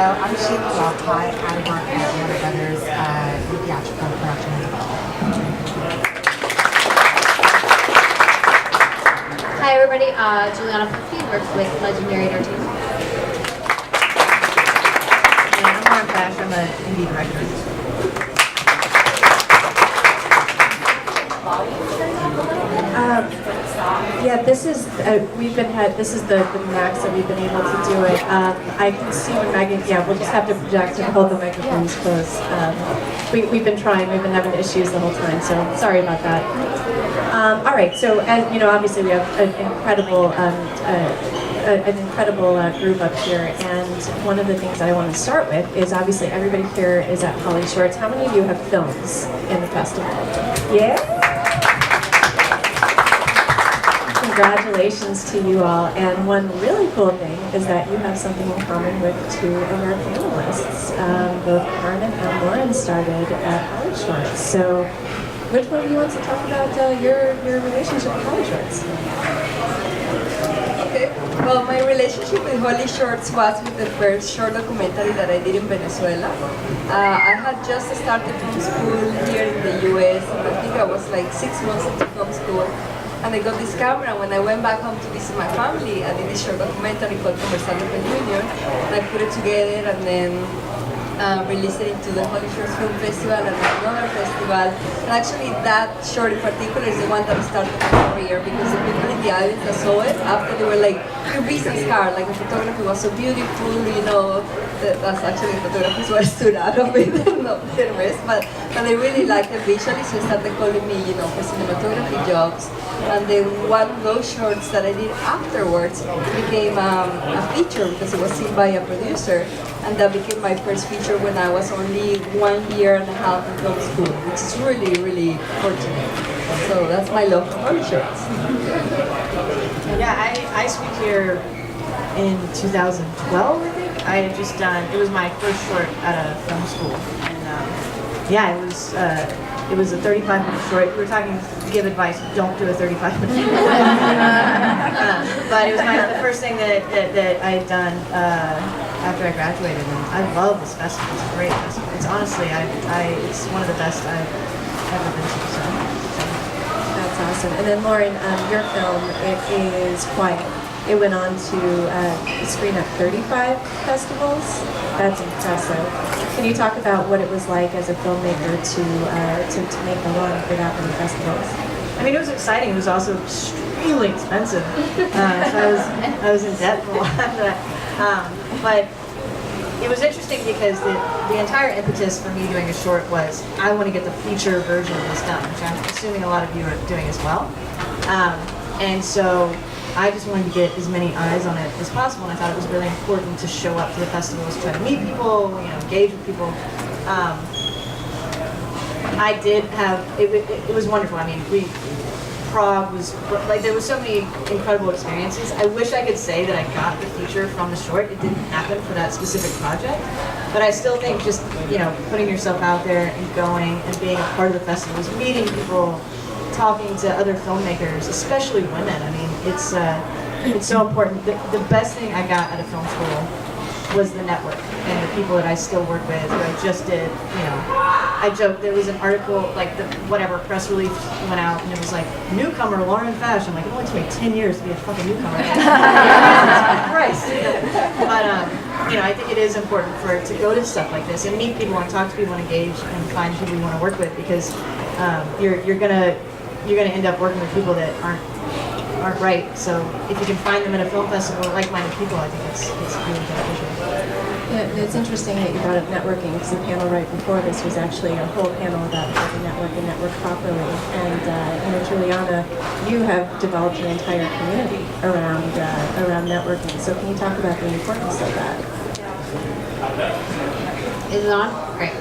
I'm Sheila Walcott. I work at Warner Brothers in theatrical production as well. Hi everybody, Julianna works with Legendary Entertainment. And I'm Fash, I'm an indie director. Yeah, this is this is the max that we've been able to do it. I can see when Megan. Yeah, we'll just have to project and hold the microphones close. We've been trying. We've been having issues the whole time, so sorry about that. All right. So as you know, obviously we have an incredible group up here, and one of the things that I want to start with is obviously everybody here is at Hollyshorts. How many of you have films in the festival? Yeah. Congratulations to you all, and one really cool thing is that you have something in common with two of our panelists. Both Carmen and Lauren started at Hollyshorts. So which one of you wants to talk about your relationship with Hollyshorts? Okay, well, my relationship with Hollyshorts was with the first short documentary that I did in Venezuela. I had just started from school here in the US, and I think I was like 6 months into film school. And I got this camera. When I went back home to visit my family, I did this short documentary called Conversando con Junior, and I put it together and then released it into the Hollyshorts Film Festival and another festival. And actually that short in particular is the one that started my career, because the people in the audience that saw it, after they were like, your business card, like the photography was so beautiful, you know, that's actually the photography is what stood out of it, not the rest, but they really liked it visually, so they started calling me, you know, for cinematography jobs. And then one of those shorts that I did afterwards became a feature because it was seen by a producer, and that became my first feature when I was only 1.5 years in film school, which is really, really fortunate. So that's my love for Hollyshorts. Yeah, I speak here in 2012, I think. I had just done, it was my first short at a film school, and yeah, it was a 35-minute short. We were talking to give advice, don't do a 35-minute short. But it was the first thing that I had done after I graduated, and I love this festival. It's a great festival. It's honestly, it's one of the best I've ever been to. So. That's awesome. And then Lauren, your film, it is Quiet. It went on to screen at 35 festivals. That's impressive. Can you talk about what it was like as a filmmaker to make a run for that many festivals? I mean, it was exciting. It was also extremely expensive. So I was in debt for a while after that. But it was interesting because the entire impetus for me doing a short was I want to get the feature version of this done, which I'm assuming a lot of you are doing as well. And so I just wanted to get as many eyes on it as possible, and I thought it was really important to show up to the festivals, try to meet people, you know, engage with people. I did have, it was wonderful. I mean, Prague was, like, there were so many incredible experiences. I wish I could say that I got the feature from the short. It didn't happen for that specific project. But I still think just, you know, putting yourself out there and going and being a part of the festivals, meeting people, talking to other filmmakers, especially women. I mean, it's so important. The best thing I got at a film school was the network and the people that I still work with, who I just did, you know, I joked, there was an article, like the whatever press release went out, and it was like, newcomer Lauren Fash. I'm like, it only took me 10 years to be a fucking newcomer. Christ. But, you know, I think it is important to go to stuff like this and meet people and talk to people and engage and find people you want to work with, because you're gonna end up working with people that aren't right. So if you can find them at a film festival, like-minded people, I think it's really beneficial. Yeah, it's interesting that you brought up networking, because the panel right before this was actually a whole panel about how to network and network properly. And you know, Julianna, you have developed an entire community around networking. So can you talk about the importance of that? Is it on? Great.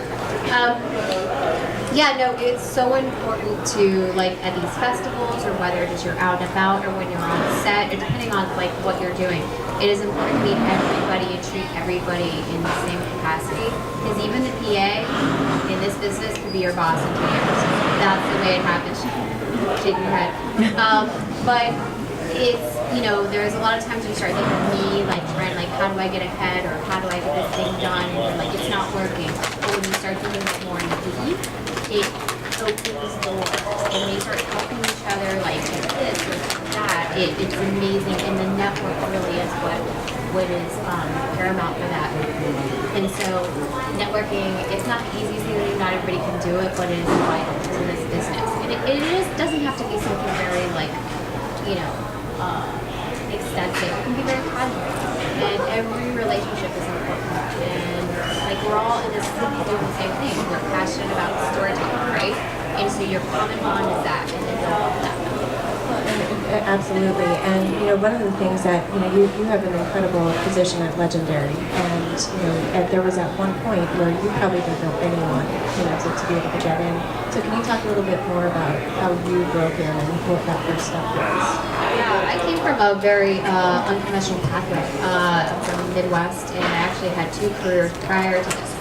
Yeah, no, it's so important to, like, at these festivals, or whether it is you're out and about, or when you're on set, or depending on, like, what you're doing, it is important to meet everybody and treat everybody in the same capacity, because even the PA in this business could be your boss in 2 years. That's the way it happens. Shake your head. But it's, you know, there's a lot of times you start thinking me, like trying, like, how do I get ahead, or how do I get this thing done, and you're like, it's not working. But when you start thinking more in we, it opens doors. And when you start helping each other, like this or that, it's amazing. And the network really is what is paramount for that. And so networking, it's not the easiest thing, not everybody can do it, but it is vital to this business. And it just doesn't have to be something very, like, you know, extensive. It can be very casual. And every relationship is important. And like, we're all in this doing the same thing. We're passionate about storytelling, right? And so your common bond is that, and then build off that. Absolutely, and you know, one of the things that you have an incredible position at Legendary, and there was at one point where you probably didn't know anyone, to be able to get in. So can you talk a little bit more about how you broke in and what that first step was? Yeah, I came from a very unconventional pathway from the Midwest, and I actually had 2 careers prior to this.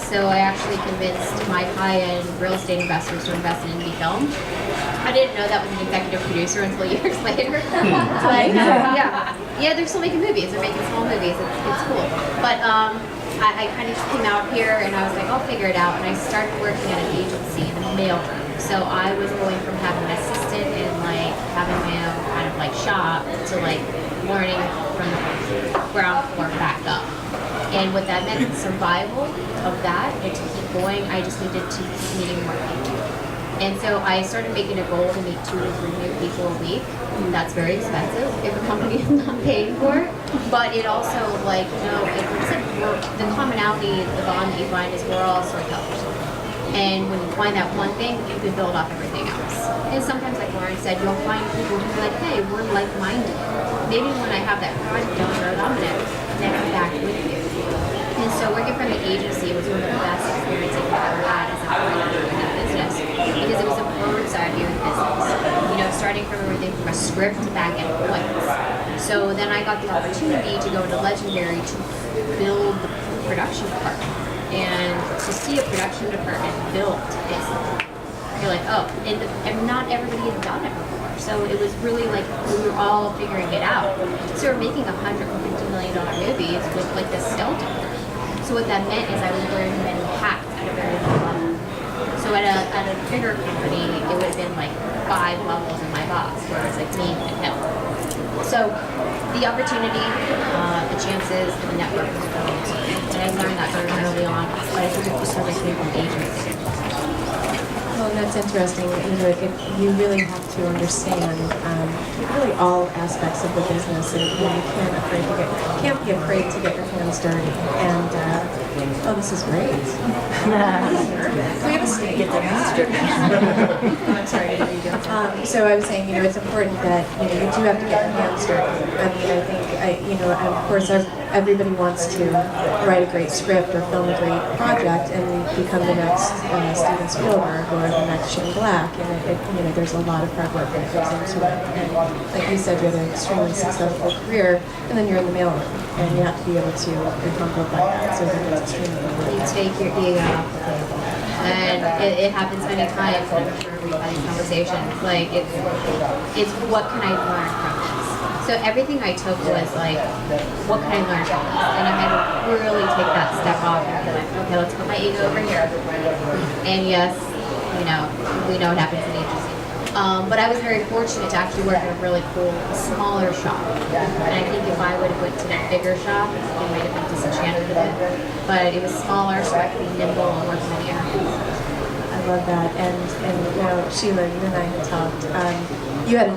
So I actually convinced my high-end real estate investors to invest in indie film. I didn't know that was an executive producer until years later. Yeah, they're still making movies. They're making small movies. It's cool. But I kind of just came out here and I was like, I'll figure it out. And I started working at an agency in the mailroom. So I was going from having an assistant and like having my own kind of like shop to like learning from the ground floor back up. And what that meant, survival of that, and to keep going, I just needed to keep meeting more people. And so I started making a goal to meet 2 to 3 new people a week. That's very expensive if a company is not paying for it. But it also, like, the commonality, the bond that you find is we're all storytellers. And when you find that one thing, you can build off everything else. And sometimes, like Lauren said, you'll find people who are like, hey, we're like-minded. Maybe when I have that project done, I'm going to connect back with you. And so working from the agency was one of the best experiences I've ever had as a creator in that business, because it was a bird's eye view of business. Starting from everything from a script to back end points. So then I got the opportunity to go to Legendary to build the production department. And to see a production department built is, you're like, oh, and not everybody had done it before. So it was really like we were all figuring it out. So we're making $150 million movies with like this skeleton crew. So what that meant is I was wearing many hats at a very low level. So at a bigger company, it would have been like 5 levels in my box, where it was like me and him. So the opportunity, the chances, and the network was really important. And I learned that very early on, but I think it's because I came from agency. Well, that's interesting. You really have to understand really all aspects of the business, and you can't be afraid to get your hands dirty. And oh, this is great. We have a snake at the I'm sorry. So I was saying, it's important that you do have to get your hands dirty. I mean, I think of course, everybody wants to write a great script or film a great project and become the next Steven Spielberg or the next Shane Black, and there's a lot of hard work that goes into it. And like you said, you had an extremely successful career, and then you're in the mailroom, and you have to be able to be humbled by that. So I think it's extremely important. You take your ego off the table. And it happens many times, and I'm sure we've had these conversations. Like, it's what can I learn from this? So everything I took was like, what can I learn from this? And I had to really take that step off and be like, okay, let's put my ego over here. And yes, we know what happens in agency. But I was very fortunate to actually work in a really cool, smaller shop. And I think if I would have went to that bigger shop, it might have been disenchanted with it. But it was smaller, so I could be nimble and work many areas. I love that. And Sheila, you and I had talked. You had an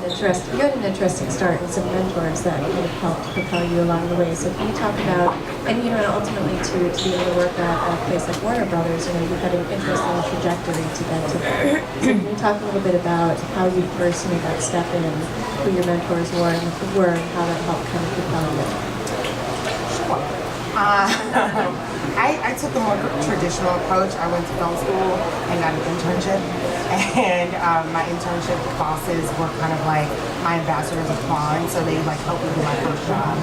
interesting start with some mentors that kind of helped propel you along the way. So can you talk about, and ultimately to be able to work at a place like Warner Brothers, you've had an interesting trajectory to get to that. So can you talk a little bit about how you first made that step in, who your mentors were, and how that helped kind of propel you? Sure. I took a more traditional approach. I went to film school and got an internship. And my internship bosses were kind of like my ambassadors of Klein, so they like helped me do my first job.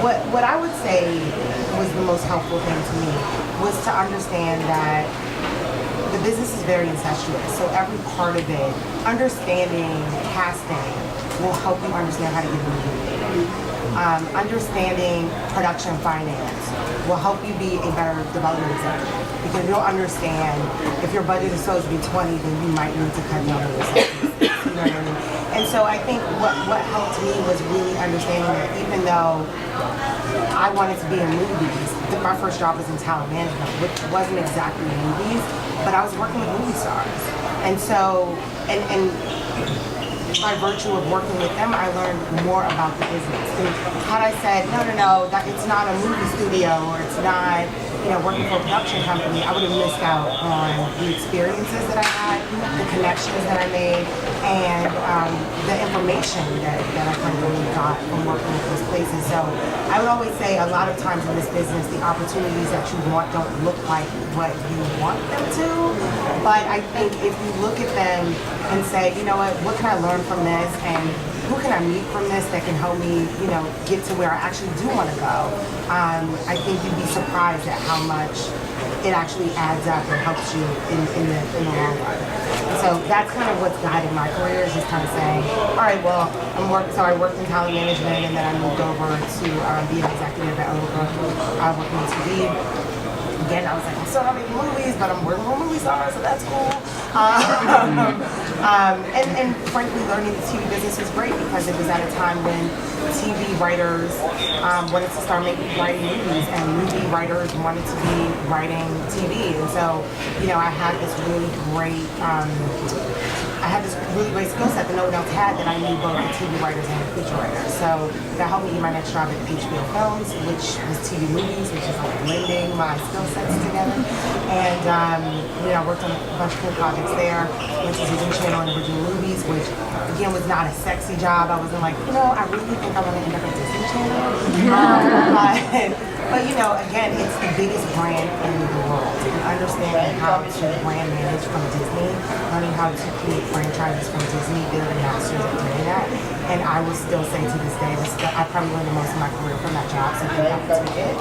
What I would say was the most helpful thing to me was to understand that the business is very incestuous, so every part of it, understanding casting will help you understand how to get a movie made. Understanding production finance will help you be a better development executive, because you'll understand if your budget is supposed to be 20, then you might need to cut down on yourself. You know what I mean? And so I think what helped me was really understanding that even though I wanted to be in movies, my first job was in talent management, which wasn't exactly movies, but I was working with movie stars. And so, and by virtue of working with them, I learned more about the business. And had I said, no, that it's not a movie studio, or it's not, working for a production company, I would have missed out on the experiences that I had, the connections that I made, and the information that I kind of really got from working with those places. So I would always say a lot of times in this business, the opportunities that you want don't look like what you want them to. But I think if you look at them and say, you know what can I learn from this, and who can I meet from this that can help me, get to where I actually do want to go, I think you'd be surprised at how much it actually adds up and helps you in the long run. And so that's kind of what's guiding my career, is just kind of saying, all right, well, so I worked in talent management, and then I moved over to be an executive at Overbrook, working on TV. Again, I was like, I'm still not making movies, but I'm working with movie stars, so that's cool. And frankly, learning the TV business was great, because it was at a time when TV writers wanted to start writing movies, and movie writers wanted to be writing TV. And so, I had this really great skill set that no one else had, that I knew both the TV writers and the feature writers. So that helped me get my next job at HBO Films, which was TV movies, which is like blending my skill sets together. And I worked on a bunch of cool projects there. Went to Disney Channel and original movies, which again was not a sexy job. I wasn't like, I really think I want to end up at Disney Channel. But again, it's the biggest brand in the world. And understanding how to brand manage from Disney, learning how to create franchises from Disney, they're the masters at doing that. And I will still say to this day, I probably learned the most of my career from that job, so I took it.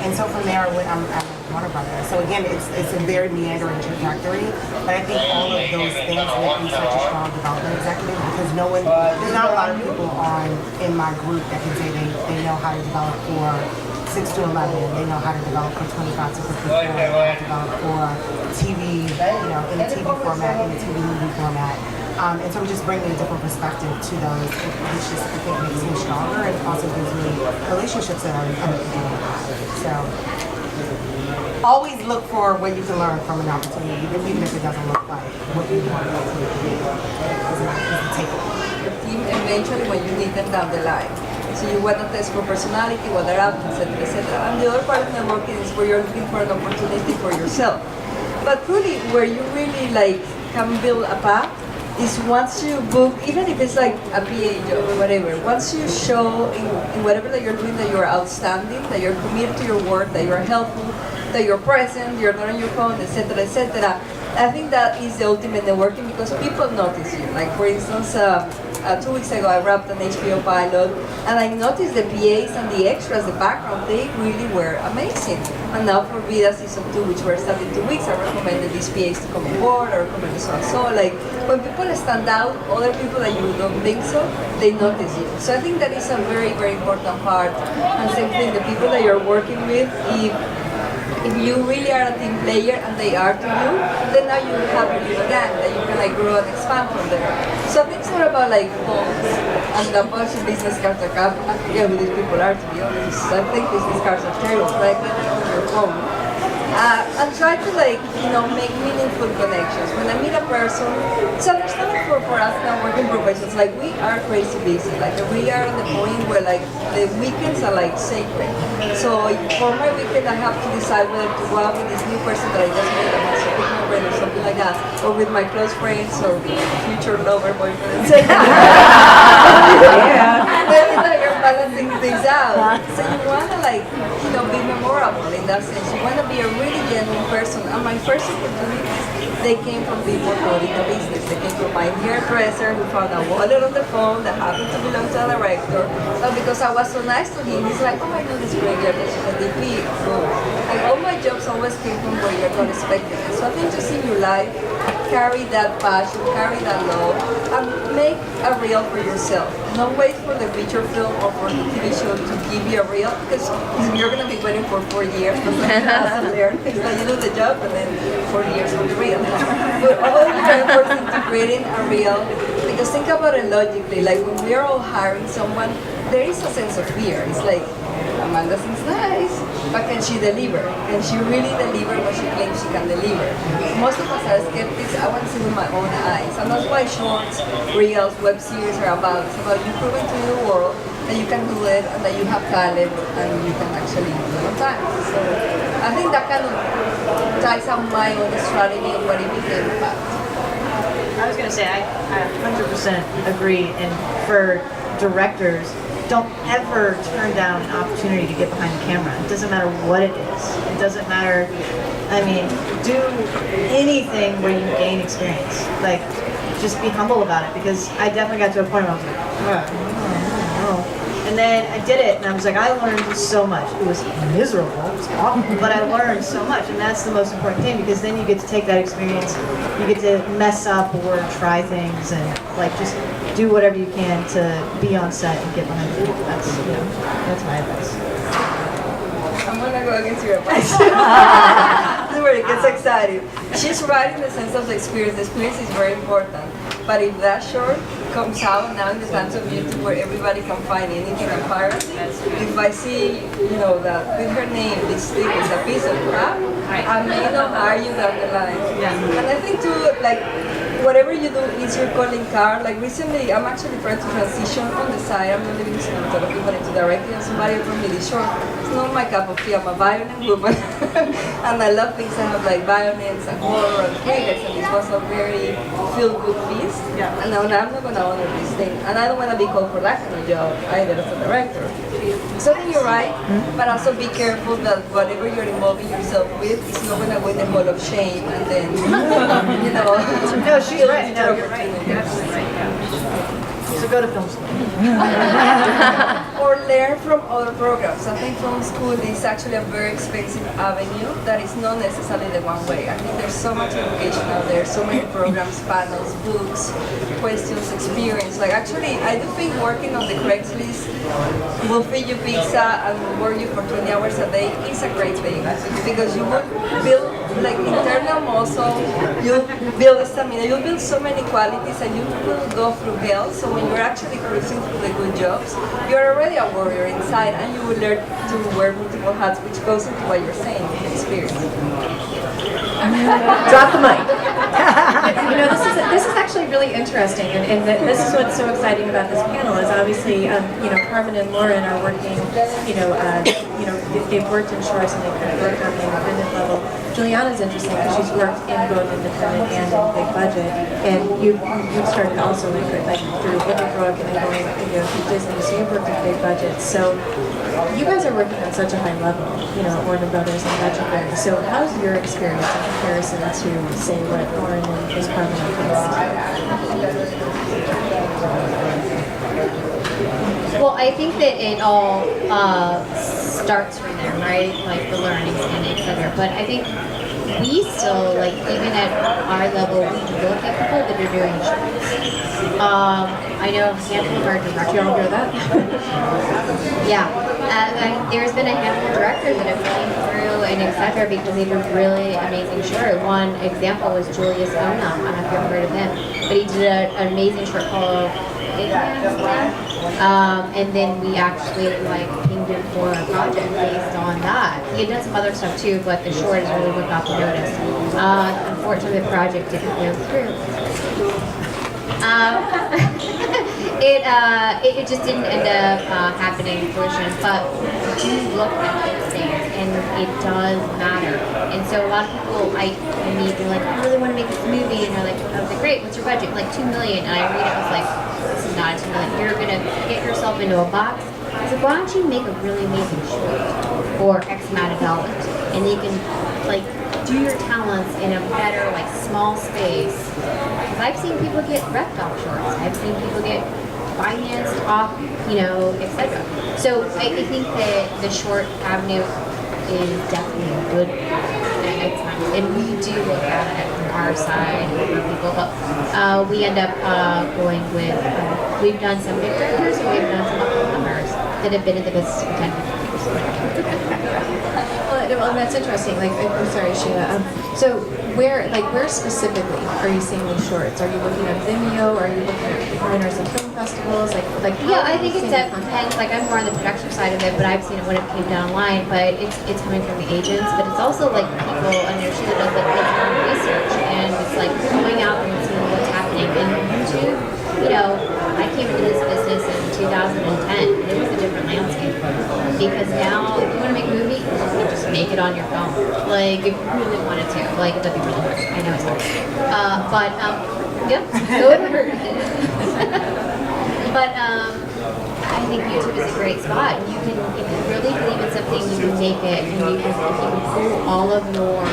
And so from there, I'm Warner Brothers. So again, it's a very meandering trajectory, but I think all of those things make me such a strong development executive, because there's not a lot of people in my group that can say they know how to develop for 6 to 11, they know how to develop for 25 to 54, they know how to develop for TV, in a TV format, in a TV movie format. And so just bringing a different perspective to those, which just, I think, makes me stronger, and also gives me relationships that other people don't have. So always look for what you can learn from an opportunity, even if it doesn't look like what you want it to be. Take it. The team eventually when you need them down the line. So you want to test for personality, what they're up, etc., etc. And the other part of networking is where you're looking for an opportunity for yourself. But really, where you really can build a path is once you book, even if it's like a PA job or whatever, once you show in whatever that you're doing that you're outstanding, that you're committed to your work, that you're helpful, that you're present, you're not on your phone, etc., etc. I think that is the ultimate networking, because people notice you. Like for instance, 2 weeks ago I wrapped an HBO pilot, and I noticed the PAs and the extras, the background, they really were amazing. And now for VIDA season 2, which we're starting 2 weeks, I recommended these PAs to come on board. I recommended so and so. Like when people stand out, other people that you don't think so, they notice you. So I think that is a very, very important part. And same thing, the people that you're working with, if you really are a team player and they are to you, then now you have a little gang that you can grow and expand from there. So it's not about phones and a bunch of business cards are up. I forget who these people are, to be honest. I think business cards are terrible, but I get it on your phone. And try to make meaningful connections. When I meet a person, it's understandable for us now working professionals. We are crazy busy. We are at the point where the weekends are sacred. So for my weekend, I have to decide whether to go out with this new person that I just met, and also pick my friend or something like that, or with my close friends or future lover boyfriends. Yeah. balancing things out. So you wanna like, be memorable in that sense. You wanna be a really genuine person. And my first opportunities, they came from people coding the business. They came from my hairdresser who found a wallet on the phone that happened to belong to a director. But because I was so nice to him, he's like, oh, I know this great girl, she's a DP. And all my jobs always came from where you're not expecting it. So I think just in your life, carry that passion, carry that love, and make a reel for yourself. Don't wait for the feature film or for the TV show to give you a reel, because you're going to be waiting for 4 years for something to learn. It's like you do the job and then 4 years for the reel. But all your efforts into creating a reel, because think about it logically, like when we're all hiring someone, there is a sense of fear. It's like, Amanda seems nice, but can she deliver? Can she really deliver what she claims she can deliver? Most of us are skeptics. I want to see with my own eyes. And that's why shorts, reels, web series are about. It's about you proving to the world that you can do it and that you have talent and you can actually do it on time. So I think that kind of ties out my own strategy of what it became about. I was going to say, I 100% agree. And for directors, don't ever turn down an opportunity to get behind the camera. It doesn't matter what it is. It doesn't matter, do anything where you gain experience. Like, just be humble about it, because I definitely got to a point where I was like, oh. And then I did it, and I was like, I learned so much. It was miserable, it was awful, but I learned so much, and that's the most important thing, because then you get to take that experience, you get to mess up or try things, and like just do whatever you can to be on set and get behind the camera. That's my advice. I'm gonna go against your advice. This is where it gets exciting. She's right in the sense of the experience. The experience is very important. But if that short comes out now in the hands of YouTube where everybody can find anything on piracy, if I see, that with her name, this thing is a piece of crap, I may not hire you down the line. Yeah. And I think too, like, whatever you do is your calling card. Like recently, I'm actually trying to transition on the side. I'm not leaving cinematography, but into directing. And somebody from really short. It's not my cup of tea. I'm a violin woman, and I love things that have like violence and horror and thrillers. And this was a very feel-good piece. Yeah. And now I'm not gonna honor this thing, and I don't want to be called for that kind of job either as a director. So I think you're right, but also be careful that whatever you're involving yourself with is not gonna win the hall of shame, and then No, she's right. No, you're right. You're absolutely right. Yeah. So go to film school. Or learn from other programs. I think film school is actually a very expensive avenue that is not necessarily the one way. I think there's so much education out there, so many programs, panels, books, questions, experience. Like actually, I do think working on the Craigslist will feed you pizza and work you for 20 hours a day is a great thing, because you will build like internal muscle, you'll build stamina, you'll build so many qualities, and you will go through hell. So when you're actually cruising through the good jobs, you're already a warrior inside, and you will learn to wear multiple hats, which goes into what you're saying, experience. Drop the mic. This is actually really interesting, and this is what's so exciting about this panel is obviously, Carmen and Lauren are working, they've worked in shorts and they've kind of worked on the independent level. Julianna's interesting because she's worked in both independent and in big budget, and you've started also in like through Brook and then going through Disney, so you've worked in big budgets. So you guys are working on such a high level, Warner Brothers and Legendary. So how's your experience in comparison to, say, what Lauren and Carmen are facing? Well, I think that it all starts from there, right? Like the learning and et cetera. But I think we still, like, even at our level, we look at people that are doing shorts. I know a handful of our directors. You all hear that? Yeah. There's been a handful of directors that have came through and et cetera because they do really amazing short. One example was Julius Ona. I don't know if you've heard of him, but he did an amazing short called and then we actually pinged him for a project based on that. He had done some other stuff too, but the short is really what got the notice. Unfortunately, the project didn't go through. It just didn't end up happening in fruition, but do look at those things, and it does matter. And so a lot of people, they're like, I really want to make this movie, and they're like, I was like, great, what's your budget? Like $2 million. And I read it, I was like, this is not $2 million. You're gonna get yourself into a box, I said, why don't you make a really amazing short for X amount of dollars, and you can like do your talents in a better like small space. Because I've seen people get wrecked off shorts. I've seen people get financed off, etc. So I think that the short avenue is definitely a good time. And we do look at it from our side for people, but we end up going with, we've done some big directors and we've done some up-and-comers that have been in the business for 10, 15 years. Well, that's interesting. Like, I'm sorry, Sheila. So where specifically are you seeing these shorts? Are you looking at Vimeo? Are you looking at winners and film festivals? Like Yeah, I think it depends. Like, I'm more on the production side of it, but I've seen it when it came down the line. But it's coming from the agents, but it's also like people, and there's Sheila does like background research, and it's like going out and seeing what's happening. And YouTube, I came into this business in 2010, and it was a different landscape. Because now, if you want to make a movie, you just make it on your phone. Like, if you really wanted to. Like, that'd be really hard. I know it's hard. Yeah, go ahead. But, I think YouTube is a great spot. You can, if you really believe in something, you can make it, and if you can pull all of your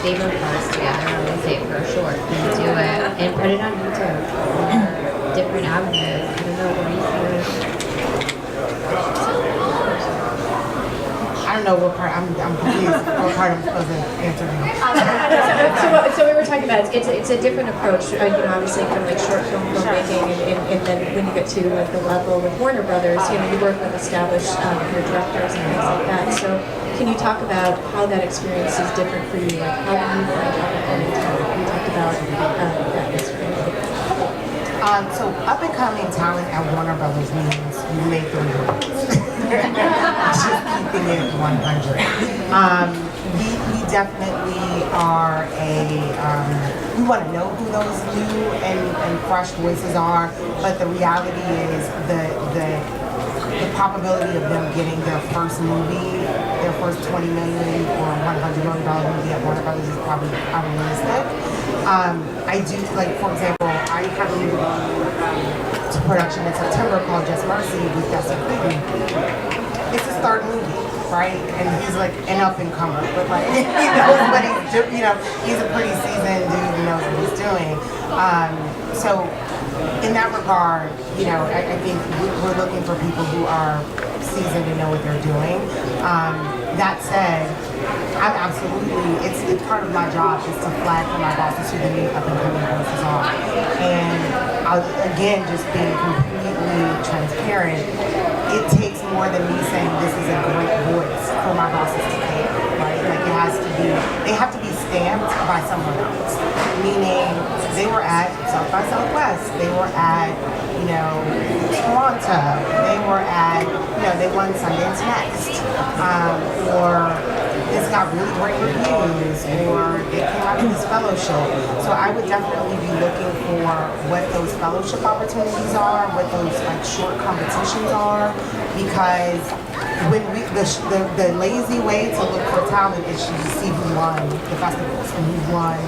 favorite parts together, I'm going to say it for a short, and do it, and put it on YouTube, or different avenues. I don't know where you see it. I don't know what part, I'm confused what part I'm supposed to answer now. So we were talking about it's a different approach, obviously from like short film filmmaking, and then when you get to like the level with Warner Brothers, you work with established directors and things like that. So can you talk about how that experience is different for you? Like how do you find up-and-coming talent? You talked about that experience. So up-and-coming talent at Warner Brothers means you make the movies. Just keeping it 100. We definitely are we want to know who those new and fresh voices are, but the reality is the probability of them getting their first movie, their first $20 million or $100 million movie at Warner Brothers is probably unrealistic. I do, like, for example, I have a movie to production in September called Just Mercy with Dustin Cleveland. It's his third movie, right? And he's like an up-and-comer, but like, he knows what he's doing, he's a pretty seasoned dude who knows what he's doing. So in that regard, I think we're looking for people who are seasoned and know what they're doing. That said, I'm absolutely, it's part of my job is to flag for my bosses who the new up-and-coming voices are. And again, just being completely transparent, it takes more than me saying this is a great voice for my bosses to care, right? Like they have to be stamped by someone else. Meaning they were at South by Southwest, they were at, Toronto, they were at, they won Sundance Next, or this got really great reviews, or they came out of this fellowship. So I would definitely be looking for what those fellowship opportunities are, what those like short competitions are, because when the lazy way to look for talent is to see who won the festivals and who won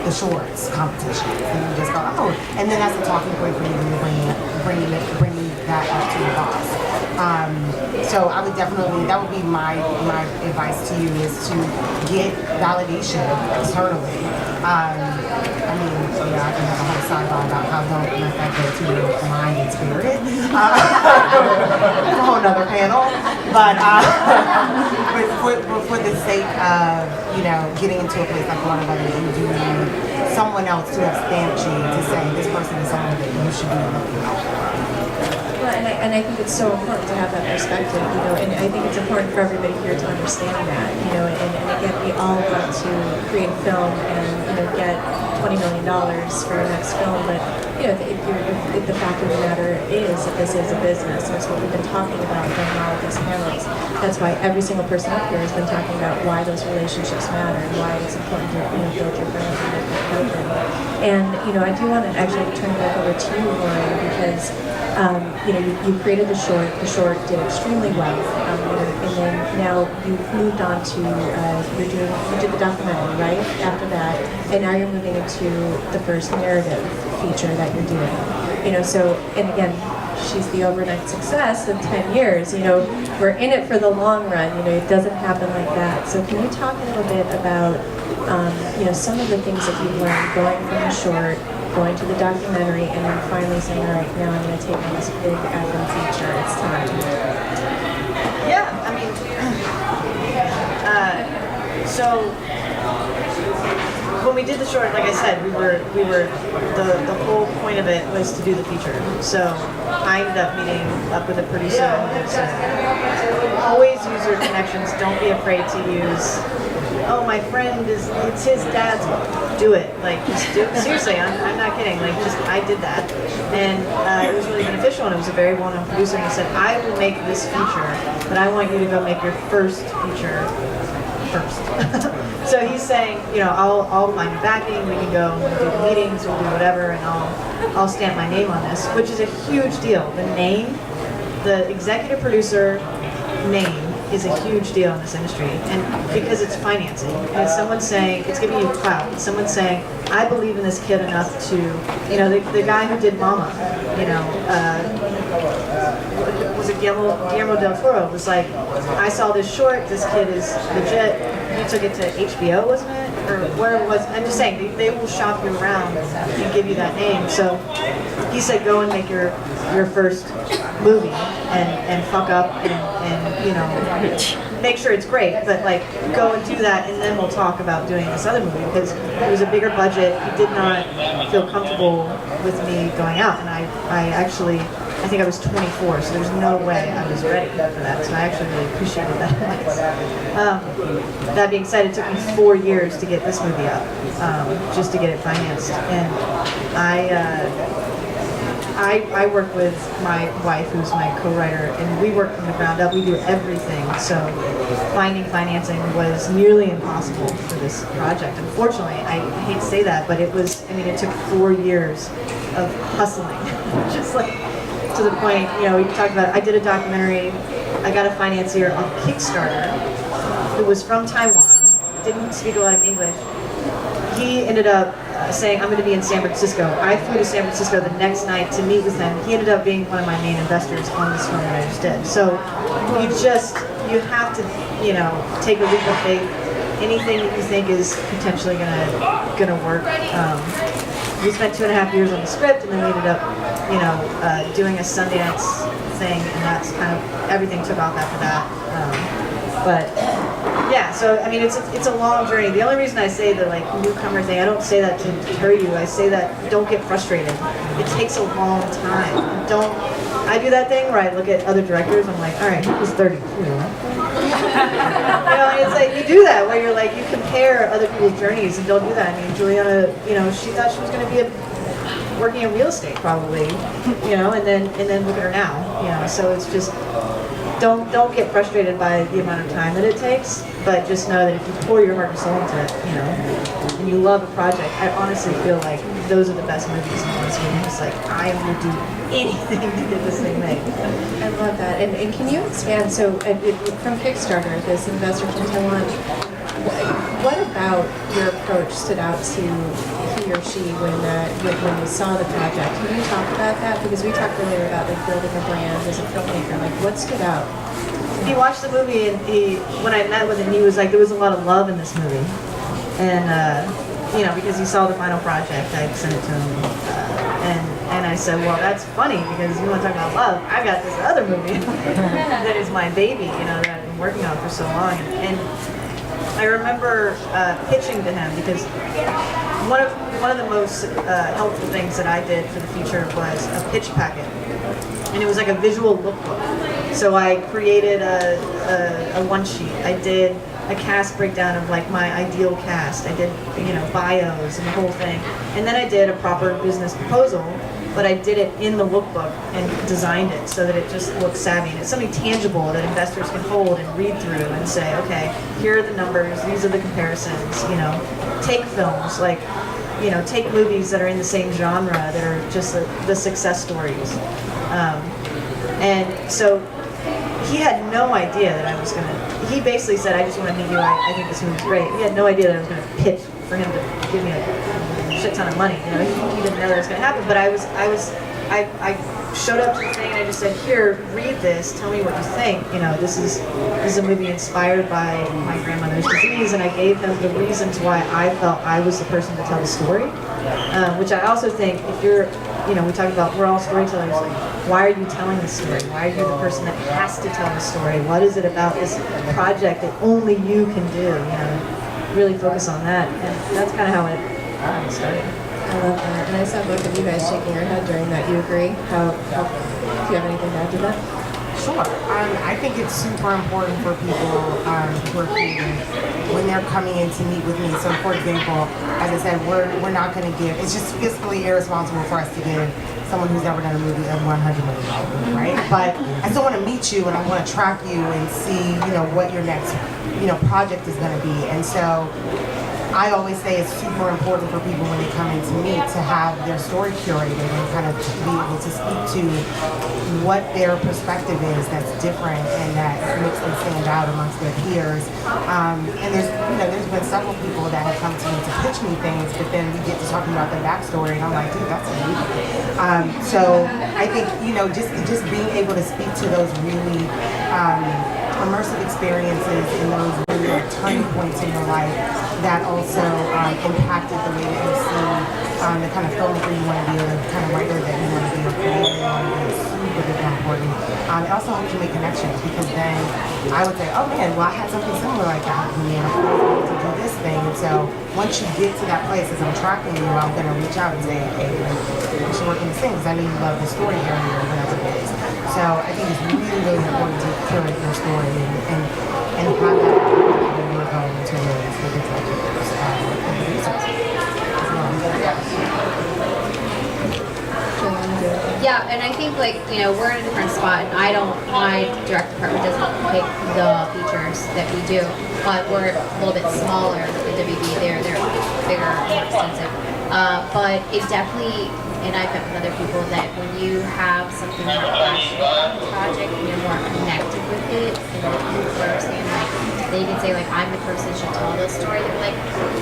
the shorts competition, and you just go, oh, and then that's the talking point for you when you're bringing that up to your boss. So I would definitely, that would be my advice to you, is to get validation externally. I can have a whole sidebar about how don't let that go to your mind and spirit. A whole nother panel. But for the sake of, getting into a place like Warner Brothers, you do need someone else to have stamped you to say this person is someone that you should be looking out for. Well, and I think it's so important to have that perspective, and I think it's important for everybody here to understand that, and again, we all want to create film and, get $20 million for your next film, but, if the fact of the matter is that this is a business, that's what we've been talking about during all of these panels. That's why every single person up here has been talking about why those relationships matter and why it's important to, build your brand and make it happen. And, I do want to actually turn it back over to you, Lauren, because you created the short. The short did extremely well, and then now you've moved on to you did the documentary, right? After that, and now you're moving into the first narrative feature that you're doing. So, and again, she's the overnight success in 10 years. You know, we're in it for the long run. You know, it doesn't happen like that. So can you talk a little bit about, you know, some of the things that you've learned going from the short, going to the documentary, and then finally saying, all right, now I'm going to take on this big album feature. It's time. Yeah, I mean, so when we did the short, like I said, the whole point of it was to do the feature. So I ended up meeting up with a producer who said, always use your connections. Don't be afraid to use, oh, my friend it's his dad's book. Do it. Like, just do it. Seriously, I'm not kidding. Like, just, I did that. And it was really beneficial, and it was a very well-known producer, and he said, I will make this feature, but I want you to go make your first feature first. So he's saying, you know, I'll find the backing, we can go do the meetings, we'll do whatever, and I'll stamp my name on this, which is a huge deal. The name, the executive producer name is a huge deal in this industry, and because it's financing. And it's someone saying, it's giving you clout. It's someone saying, I believe in this kid enough to, you know, the guy who did Mama, you know, was it Guillermo del Toro, was like, I saw this short, this kid is legit. You took it to HBO, wasn't it? Or where it was. I'm just saying, they will shop you around and give you that name. So he said, go and make your first movie and fuck up and, you know, make sure it's great, but like, go and do that, and then we'll talk about doing this other movie, because it was a bigger budget. He did not feel comfortable with me going out, and I think I was 24, so there's no way I was ready for that, so I actually really appreciated that. That being said, it took me 4 years to get this movie up, just to get it financed, and I work with my wife, who's my co-writer, and we work from the ground up. We do everything, so finding financing was nearly impossible for this project. Unfortunately, I hate to say that, but it was, I mean, it took 4 years of hustling, just like, to the point, you know, we talked about, I did a documentary, I got a financier on Kickstarter, who was from Taiwan, didn't speak a lot of English. He ended up saying, I'm going to be in San Francisco. I flew to San Francisco the next night to meet with him. He ended up being one of my main investors on this film that I just did. So you have to, you know, take a leap of faith. Anything that you think is potentially gonna work. We spent 2.5 years on the script, and then we ended up, you know, doing a Sundance thing, and that's kind of, everything took off after that. But yeah, so I mean, it's a long journey. The only reason I say the like newcomer thing, I don't say that to deter you. I say that don't get frustrated. It takes a long time. I do that thing where I look at other directors. I'm like, all right, he was 32. You know, and it's like you do that where you're like you compare other people's journeys, and don't do that. I mean, Julianna, you know, she thought she was going to be working in real estate probably, you know, and then look at her now, you know. So it's just. Don't get frustrated by the amount of time that it takes, but just know that if you pour your heart and soul into it, you know, and you love a project, I honestly feel like those are the best movies in this movie. It's like, I will do anything to get this thing made. I love that. And can you expand, so from Kickstarter, this investor from Taiwan, what about your approach stood out to he or she when you saw the project? Can you talk about that? Because we talked earlier about like building a brand as a filmmaker. Like, what stood out? He watched the movie, and when I met with him, he was like, there was a lot of love in this movie, and you know, because he saw the final project, I sent it to him, and I said, well, that's funny because you want to talk about love. I've got this other movie that is my baby, you know, that I've been working on for so long, and I remember pitching to him because one of the most helpful things that I did for the feature was a pitch packet, and it was like a visual lookbook. So I created a one sheet. I did a cast breakdown of like my ideal cast. I did, you know, bios and the whole thing, and then I did a proper business proposal. But I did it in the lookbook and designed it so that it just looks savvy. And it's something tangible that investors can hold and read through and say, okay, here are the numbers, these are the comparisons, you know. Take films, like, you know, take movies that are in the same genre that are just the success stories. And so he had no idea that I was he basically said, I just want to meet you, I think this movie's great. He had no idea that I was going to pitch for him to give me a shit ton of money. You know, he didn't know that was going to happen, but I was I showed up to the thing and I just said, here, read this, tell me what you think. You know, this is a movie inspired by my grandmother's disease, and I gave them the reasons why I felt I was the person to tell the story. Which I also think, if you're, you know, we talk about we're all storytellers, like, why are you telling the story? Why are you the person that has to tell the story? What is it about this project that only you can do? You know, really focus on that, and that's kind of how it started. I love that. And I saw both of you guys shaking your head during that. You agree? How do you have anything to add to that? Sure. I think it's super important for people who are creative when they're coming in to meet with me. So, for example, as I said, we're not going to give. It's just fiscally irresponsible for us to give someone who's never done a movie a $100 million, right? But I still want to meet you and I want to track you and see, you know, what your next, you know, project is going to be. And so I always say it's super important for people when they come in to meet to have their story curated and kind of be able to speak to what their perspective is that's different and that makes them stand out amongst their peers. And there's been several people that have come to me to pitch me things, but then we get to talking about their backstory and I'm like, dude, that's amazing. So I think, you know, just being able to speak to those really immersive experiences and those really turning points in your life that also impacted the way that you see the kind of filmmaker you want to be, or the kind of writer that you want to be, or creator you want to be, is super duper important. It also helps you make connections, because then I would say, oh man, well I had something similar like that with me and I was able to do this thing. And so once you get to that place, as I'm tracking you, I'm going to reach out and say, hey, we should work in this thing, because I know you love the story area or whatever it is. So I think it's really, really important to curate your story and have that when you're going to release the executives and producers. Yeah, and I think, like, you know, we're in a different spot, and my direct department doesn't pick the features that we do, but we're a little bit smaller than WB. They're bigger, more extensive. But it definitely, and I've met with other people, that when you have something more passionate on the project and you're more connected with it, and that you understand, like, they can say, like, I'm the person who should tell this story. They're like,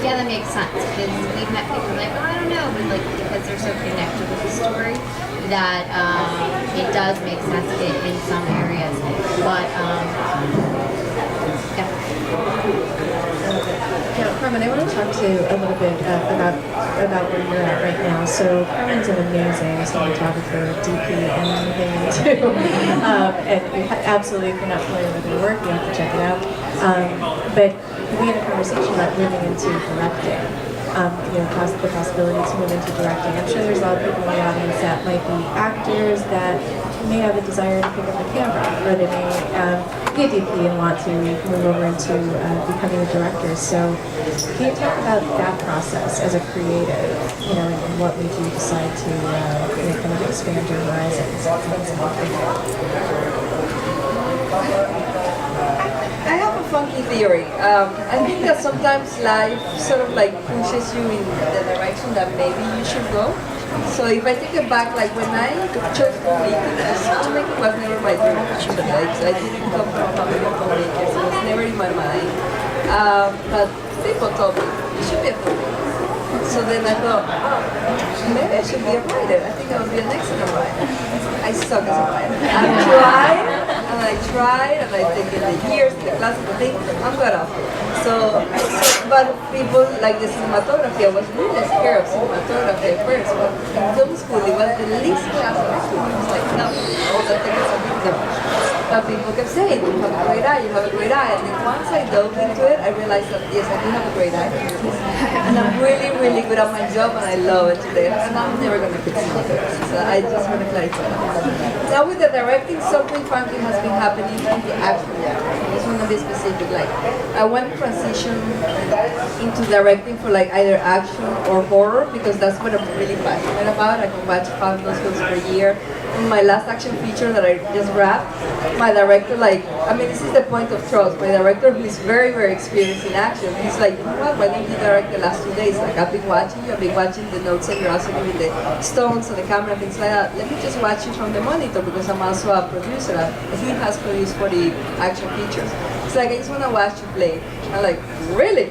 yeah, that makes sense. Because we've met people like, oh, I don't know, but like, because they're so connected with the story, that it does make sense in some areas. But Now, Carmen, I want to talk to you a little bit about where you're at right now. So, Carmen's an amazing cinematographer, DP, and everything too. And absolutely, if you're not familiar with her work, you have to check it out. But we had a conversation about moving into directing. You know, the possibility to move into directing. I'm sure there's a lot of people in the audience that might be actors that may have a desire to pick up a camera, or they may be a DP and want to move over into becoming a director. So can you talk about that process as a creative, you know, and what made you decide to kind of expand your horizons? I have a funky theory. I think that sometimes life sort of like pushes you in the direction that maybe you should go. So if I take it back, like when I chose filmmaking, because filmmaking was never my dream. I didn't come from a family of filmmakers. It was never in my mind. But people told me, you should be a filmmaker. So then I thought, oh, maybe I should be a writer. I think I would be an excellent writer. I suck as a writer. I tried, and I think in the years, in the classes, the thing, I'm good off. So, but people like the cinematography, I was really scared of cinematography at first, but in film school, it was the least class of school. It was like, no, all the things are different. But people kept saying, you have a great eye, you have a great eye. And then once I dove into it, I realized that, yes, I do have a great eye. And I'm really, really good at my job, and I love it today. And I'm never going to quit cinematography. So I just want to clarify that. Now with the directing, something funky has been happening in the action. I just want to be specific. Like, I want to transition into directing for like either action or horror, because that's what I'm really passionate about. I can watch 5 those films per year. In my last action feature that I just wrapped, my director, like, I mean, this is the point of trust. My director, who is very, very experienced in action, he's like, you know what, why don't you direct the last 2 days? Like, I've been watching you, I've been watching the notes, and you're also giving the stones and the camera, things like that. Let me just watch you from the monitor, because I'm also a producer. He has produced 40 action features. It's like, I just want to watch you play. I'm like, really?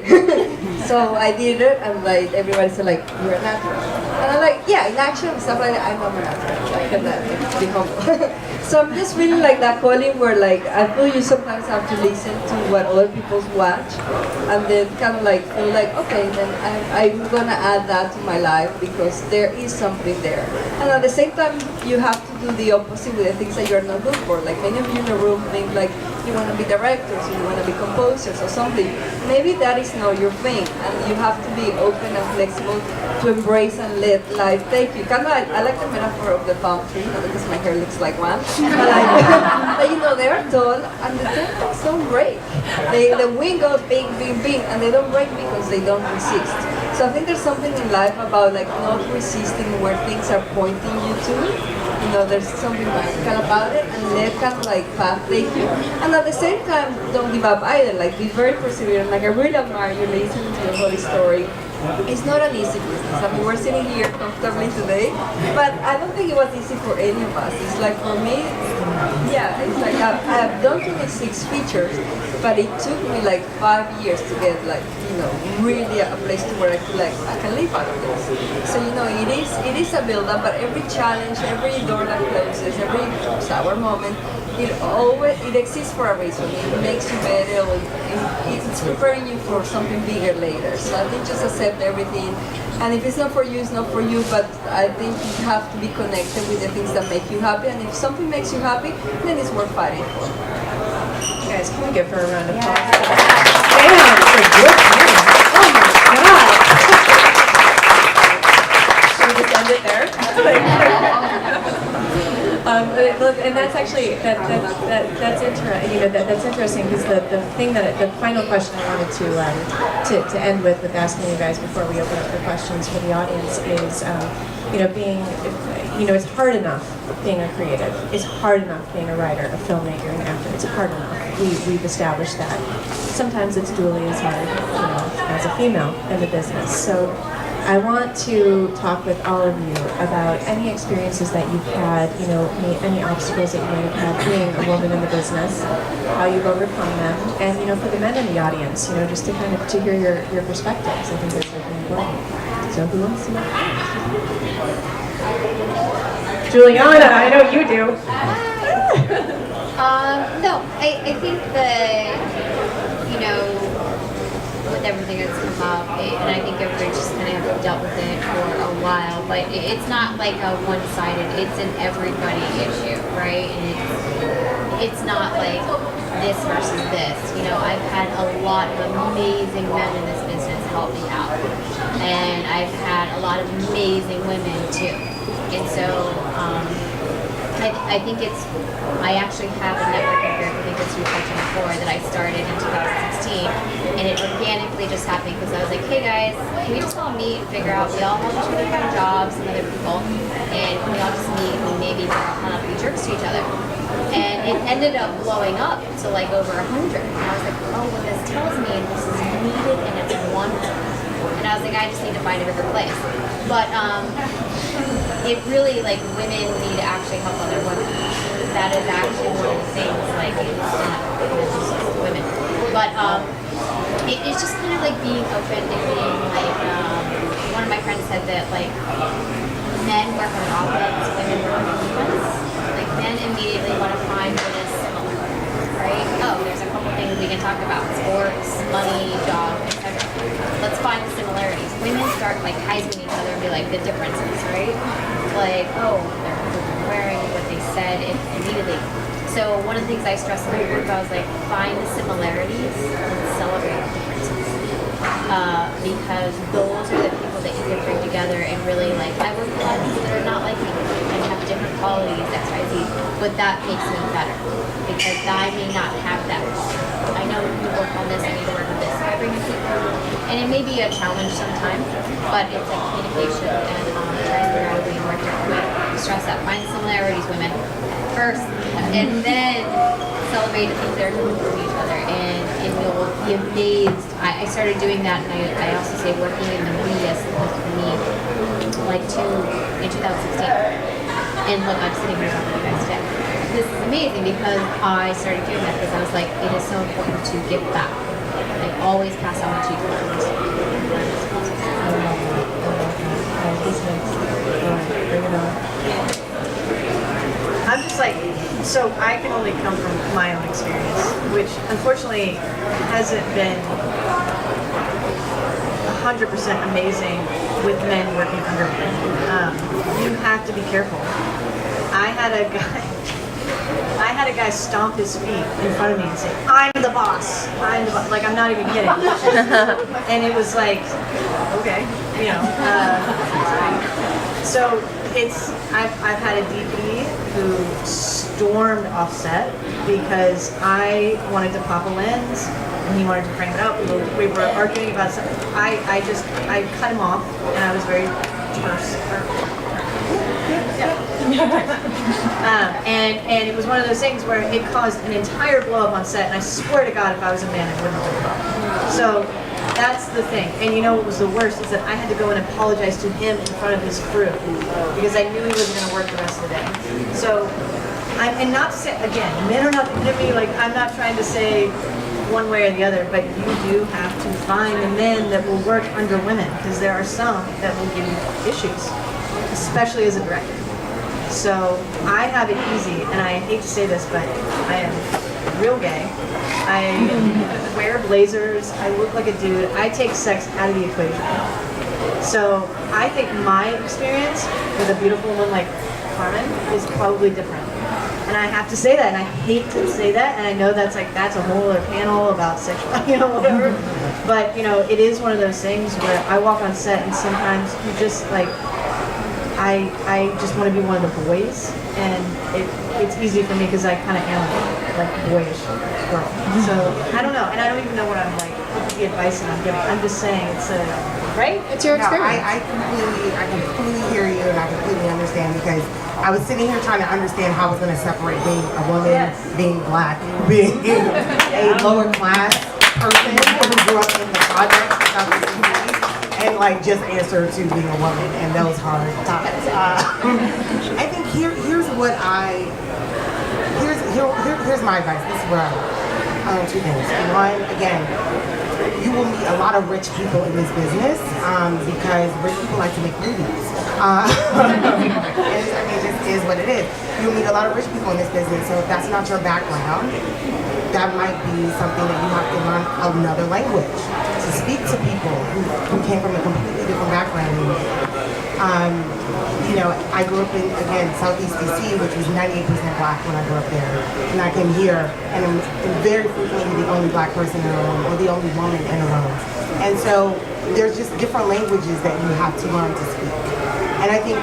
So I did it, and like everybody said, like, you're a natural. And I'm like, yeah, in action and stuff like that, I'm not a natural. I cannot be humble. So I'm just feeling like that calling where like I feel you sometimes have to listen to what other people watch, and then kind of like feel like, okay, then I'm gonna add that to my life because there is something there. And at the same time, you have to do the opposite with the things that you're not good for. Like many of you in the room think like you want to be directors, or you want to be composers or something. Maybe that is not your thing, and you have to be open and flexible to embrace and let life take you. Kind of, I like the metaphor of the palm tree, not because my hair looks like one, but like, but you know, they are tall and the tentacles don't break. The wing goes big, big, big, and they don't break because they don't resist. So I think there's something in life about like not resisting where things are pointing you to. You know, there's something magical about it, and let kind of like path take you. And at the same time, don't give up either. Like be very perseverant. Like I really admire you listening to your whole story. It's not an easy business. I mean, we're sitting here comfortably today, but I don't think it was easy for any of us. It's like for me, yeah, it's like I've done 26 features, but it took me like 5 years to get like, you know, really a place to where I feel like I can live out of this. So, you know, it is a build-up, but every challenge, every door that closes, every sour moment, it exists for a reason. It makes you better, it's preparing you for something bigger later. So I think just accept everything. And if it's not for you, it's not for you, but I think you have to be connected with the things that make you happy. And if something makes you happy, then it's worth fighting for. Guys, can we give her a round of applause? Damn, it's a good thing. Oh my God. Should we just end it there? And that's actually that's interesting. You know, that's interesting because the thing the final question I wanted to end with asking you guys before we open up for questions for the audience is, you know, it's hard enough being a creative. It's hard enough being a writer, a filmmaker, an actor. It's hard enough. We've established that. Sometimes it's dually as hard, you know, as a female in the business. So I want to talk with all of you about any experiences that you've had, you know, any obstacles that you might have had being a woman in the business, how you've overcome them, and, you know, for the men in the audience, you know, just to kind of to hear your perspectives. I think that's really important. So who wants to know? Julianna, I know you do. No, I think that, you know, with everything that's come up, and I think everybody just kind of have dealt with it for a while, but it's not like a one-sided, it's an everybody issue, right? And it's not like this versus this. You know, I've had a lot of amazing men in this business help me out, and I've had a lot of amazing women too. And so I think I actually have a networking group, I think as you mentioned before, that I started in 2016, and it organically just happened because I was like, hey guys, can we just all meet and figure out, we all have two different jobs and other people, and we all just meet and maybe not be jerks to each other. And it ended up blowing up to like over 100, and I was like, oh, what this tells me, and this is needed and it's wanted. And I was like, I just need to find a bigger place. But it really, like, women need to actually help other women. That is actually one of the things, like, it's not just women. But it's just kind of like being open and being like, one of my friends said that, like, men work on offense, women work on defense. Like, men immediately want to find what is similar, right? Oh, there's a couple things we can talk about: sports, money, job, etc. Let's find the similarities. Women start like heising each other and be like the differences, right? Like, oh, they're wearing what they said immediately. So one of the things I stressed in my group, I was like, find the similarities and celebrate the differences. Because those are the people that you can bring together and really like, I work with a lot of people that are not like me and have different qualities, X, Y, Z, but that makes me better because I may not have that quality. I know you work on this, I need to work on this. So I bring in people, and it may be a challenge sometimes, but it's like communication and trying to figure out a way to work with. Stress that, find similarities, women, first, and then celebrate the things that are good for each other, and you'll be amazed. I started doing that, and I also say working in the media with me, like in 2016. And look, I'm sitting here talking to you guys today. This is amazing because I started doing that because I was like, it is so important to give back. Like, always pass on what you learned. I'm just like, so I can only come from my own experience, which unfortunately hasn't been 100% amazing with men working under men. You have to be careful. I had a guy stomp his feet in front of me and say, "I'm the boss. I'm the boss." Like, I'm not even kidding. And it was like, okay, you know. So I've had a DP who stormed off set because I wanted to pop a lens and he wanted to frame it up. We were arguing about something. I cut him off and I was very terse. And it was one of those things where it caused an entire blow up on set, and I swear to God, if I was a man, it wouldn't have been a problem. So that's the thing. And you know what was the worst is that I had to go and apologize to him in front of his crew because I knew he wasn't going to work the rest of the day. So, and not to say, again, men are not the enemy, like I'm not trying to say one way or the other, but you do have to find the men that will work under women because there are some that will give you issues, especially as a director. So I have it easy, and I hate to say this, but I am real gay. I wear blazers, I look like a dude, I take sex out of the equation. So I think my experience with a beautiful woman like Carmen is probably different. And I have to say that, and I hate to say that, and I know that's a whole other panel about sexual, whatever. But, it is one of those things where I walk on set and sometimes you just like, I just want to be one of the boys, and it's easy for me because I kind of am like a boyish girl. So I don't know, and I don't even know what I'm like, what the advice that I'm giving. I'm just saying right? It's your experience. I completely hear you, and I completely understand because I was sitting here trying to understand how I was going to separate being a woman, being black, being a lower class person who grew up in the projects of South Asian community, and like just answer to being a woman and those hard topics. I think here's my advice. This is where I learned two things. One, again, you will meet a lot of rich people in this business because rich people like to make movies. It just is what it is. You'll meet a lot of rich people in this business, so if that's not your background, that might be something that you have to learn another language to speak to people who came from a completely different background. I grew up in, again, Southeast DC, which was 98% black when I grew up there. And I came here, and I'm very frequently the only black person in a room, or the only woman in a room. And so there's just different languages that you have to learn to speak. And I think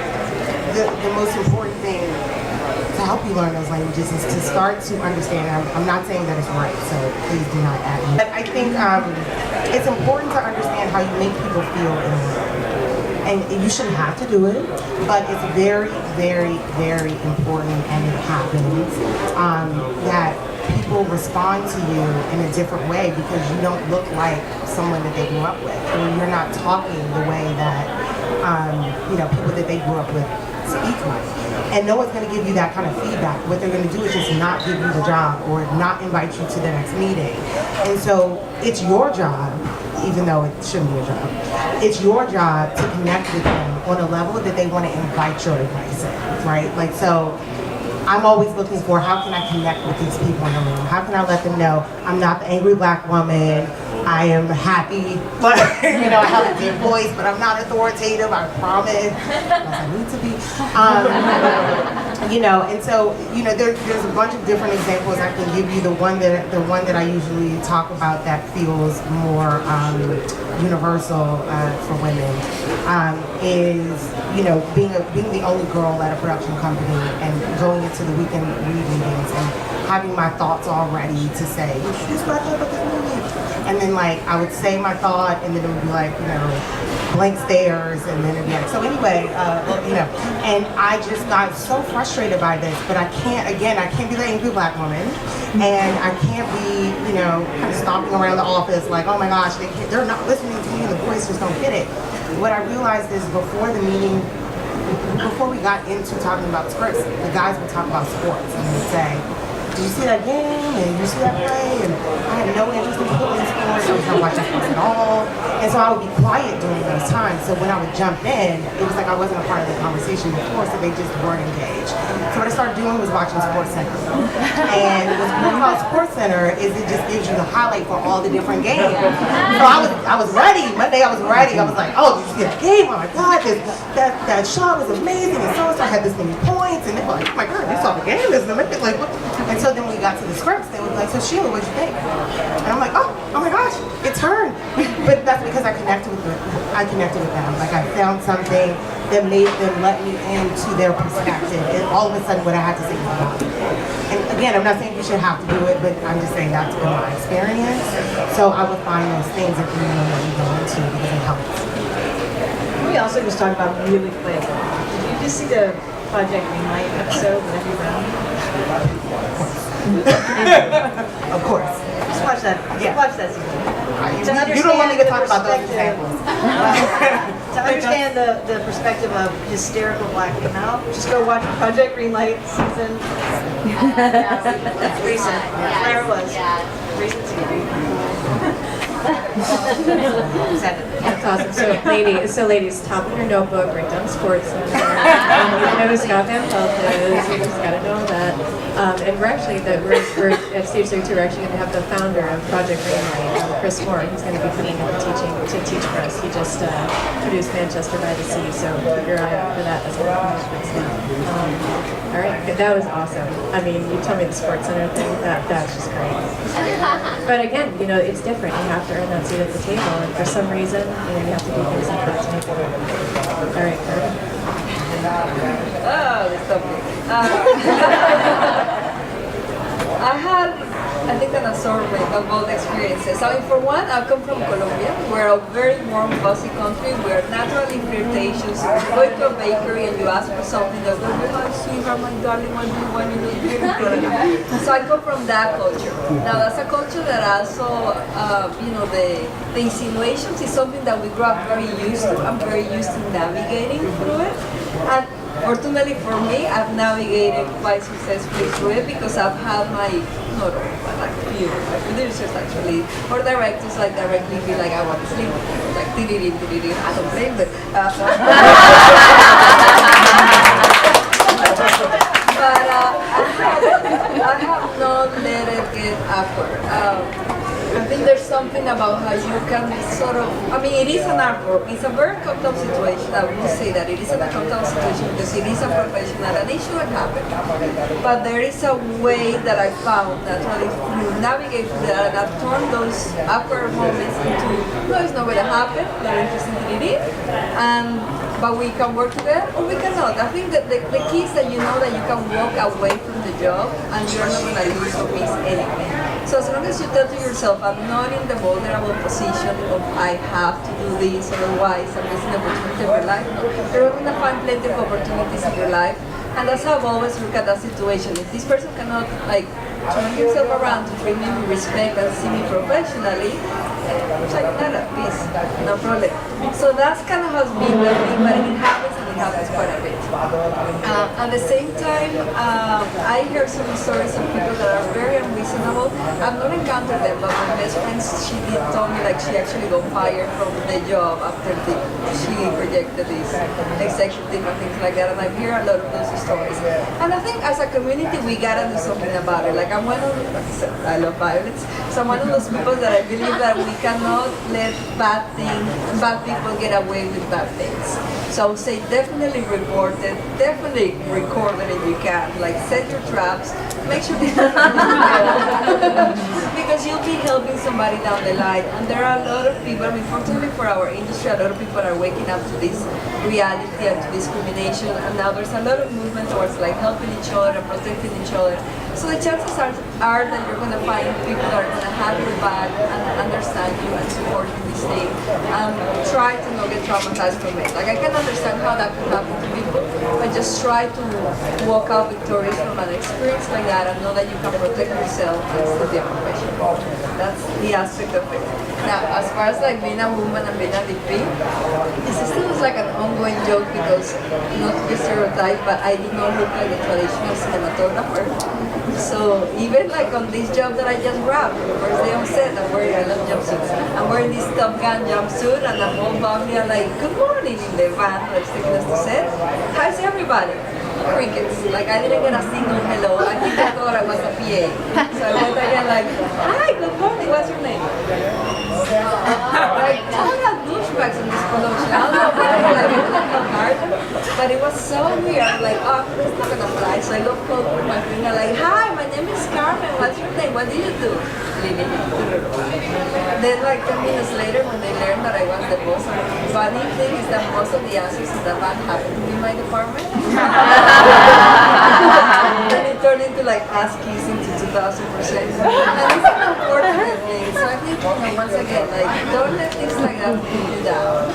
the most important thing to help you learn those languages is to start to understand. I'm not saying that it's right, so please do not add me. But I think it's important to understand how you make people feel in a room. And you shouldn't have to do it, but it's very, very, very important, and it happens, that people respond to you in a different way because you don't look like someone that they grew up with, or you're not talking the way that, people that they grew up with speak like. And no one's going to give you that kind of feedback. What they're going to do is just not give you the job or not invite you to the next meeting. And so it's your job, even though it shouldn't be a job, it's your job to connect with them on a level that they want to invite your advice in, right? Like, so I'm always looking for how can I connect with these people in the room? How can I let them know I'm not the angry black woman, I am happy, but I have a deep voice, but I'm not authoritative, I promise, unless I need to be. And so, there's a bunch of different examples I can give you. The one that I usually talk about that feels more universal for women is, being the only girl at a production company and going into the weekend read meetings and having my thoughts all ready to say, "This is what I thought about this movie." And then I would say my thought, and then it would be blank stares, and then it'd be so anyway, and I just got so frustrated by this, but I can't be the angry black woman, and I can't be, kind of stomping around the office like, oh my gosh, they're not listening to me, and the boys just don't get it. What I realized is before the meeting, before we got into talking about scripts, the guys would talk about sports, and they'd say, did you see that game? And did you see that play? And I had no interest in sports. I was not watching sports at all. And so I would be quiet during those times. So when I would jump in, it was like I wasn't a part of the conversation before, so they just weren't engaged. So what I started doing was watching Sports Center. And what's cool about Sports Center is it just gives you the highlight for all the different games. So I was ready. Monday I was ready. I was like, oh, did you see that game? Oh my God, that shot was amazing. And so I had this many points. And they were like, oh my God, you saw the game? This is amazing. Like, what? And so then when we got to the scripts, they were like, so Sheila, what'd you think? And I'm like, oh my gosh, it turned. But that's because I connected with them. Like I found something that made them let me into their perspective. And all of a sudden what I had to say was about it. And again, I'm not saying you should have to do it, but I'm just saying that's been my experience. So I would find those things that you know that you go into because it helps. We also just talked about really quick. Did you just see the Project Greenlight episode with every round? Of course. Just watch that. Yeah. Watch that season. You don't want me to talk about those examples. To understand the perspective of hysterical black female, just go watch Project Greenlight season. That's recent. Claire was. Recent season. That's awesome. So ladies, top of your notebook, write down sports. You know who Scott Van Pelt is. You just got to know that. And we're actually we're at Stage 32. We're actually going to have the founder of Project Greenlight, Chris Moore. He's going to be coming in to teach for us. He just produced Manchester by the Sea, so keep your eye out for that as well. All right, that was awesome. I mean, you told me the Sports Center thing. That's just great. But again, you know, it's different. You have to earn that seat at the table, and for some reason, you know, you have to do things like that to make it work. All right, Carmen. Oh, that's lovely. I had, I think, an assortment of both experiences. I mean, for one, I come from Colombia. We're a very warm, fuzzy country. We're naturally flirtatious. You go to a bakery and you ask for something, they'll go, "Hi, sweetheart, my darling, what do you want?" You look beautiful. So I come from that culture. Now, that's a culture that also, you know, the insinuations is something that we grew up very used to. I'm very used to navigating through it. And fortunately for me, I've navigated quite successfully through it because I've had my, not all, but like a few, my producers actually, or directors like directly be like, I want to sleep, like, I don't blame them. But I have not let it get awkward. I think there's something about how you can sort of, I mean, it is an art form. It's a very uncomfortable situation. I will say that it is an uncomfortable situation because it is a professional and it shouldn't happen. But there is a way that I found that if you navigate through that and I've turned those awkward moments into, no, it's not going to happen, they're interesting to it, but we can work together or we cannot. I think that the key is that you know that you can walk away from the job and you're not going to lose or miss anything. So as long as you tell to yourself, I'm not in the vulnerable position of I have to do this, otherwise I'm missing opportunity in your life. You're going to find plenty of opportunities in your life. And that's how I've always looked at that situation. If this person cannot like turn himself around to treat me with respect and see me professionally, check that out, peace, no problem. So that's kind of has been the thing, but it happens and it happens quite a bit. At the same time, I hear some stories of people that are very unreasonable. I've not encountered them, but my best friend, she did tell me like she actually got fired from the job after she rejected this executive and things like that. And I hear a lot of those stories. And I think as a community, we gotta do something about it. Like I'm one of, like I said, I love violence. So I'm one of those people that I believe that we cannot let bad people get away with bad things. So I would say definitely report it, definitely record it if you can. Like set your traps, make sure people because you'll be helping somebody down the line. And there are a lot of people, I mean, fortunately for our industry, a lot of people are waking up to this reality and to discrimination. And now there's a lot of movement towards like helping each other and protecting each other. So the chances are that you're going to find people that are going to have your back and understand you and support you in this thing. Try to not get traumatized from it. Like I can understand how that could happen to people, but just try to walk out victorious from an experience like that and know that you can protect yourself and still be a professional. That's the aspect of it. Now, as far as like being a woman and being a DP, this still is like an ongoing ongoing joke because, not to be stereotyped, but I do not look like a traditional cinematographer. So even like on this job that I just grabbed, the first day on set, I'm wearing a lot of jumpsuits. I'm wearing this Top Gun jumpsuit and the whole family are like, good morning in the van that's taking us to set. How's everybody? Crickets. Like I didn't get a single hello. I think they thought I was a PA. So I went again like, hi, good morning, what's your name? Like total douchebags in this production. I don't know why like it was not hard, but it was so weird. Like, oh, it's not gonna fly. So I go close with my finger like, hi, my name is Carmen. What's your name? What do you do? Then like 10 minutes later when they learned that I was the boss, the funny thing is that most of the answers in the van happened to be in my department. Then it turned into like ass kissing to 2000%. And it's an unfortunate thing. So I think, once again, like, don't let things like that pull you down.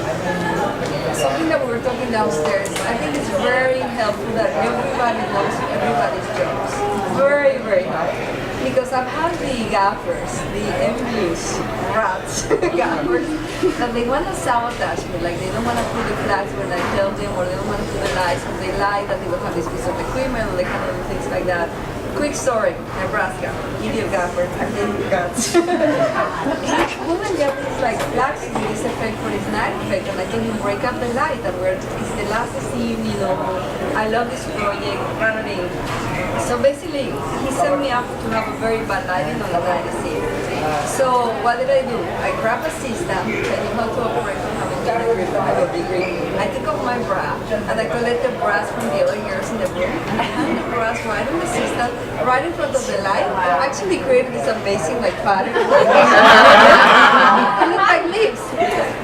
Something that we were talking downstairs, I think it's very helpful that everybody knows everybody's jobs. Very, very helpful. Because I've had the gaffers, the envious rats gaffers, that they want to sabotage me. Like they don't want to put the flags when I tell them, or they don't want to put the lights, or they lie that they will have this piece of equipment, or they kind of do things like that. Quick story, Nebraska, idiot gaffer, I hate guts. Each woman got these like flags with this effect for this night effect, and I told him break up the light, and it's the last scene, you know, I love this project, running. So basically, he set me up to have a very bad lighting on the night scene. So what did I do? I grabbed a system, I knew how to operate from having a degree. I took off my bra, and I collected bras from the other girls in the room, and I hung the bras right on the system, right in front of the light. I actually created this amazing like pattern. It looked like lips,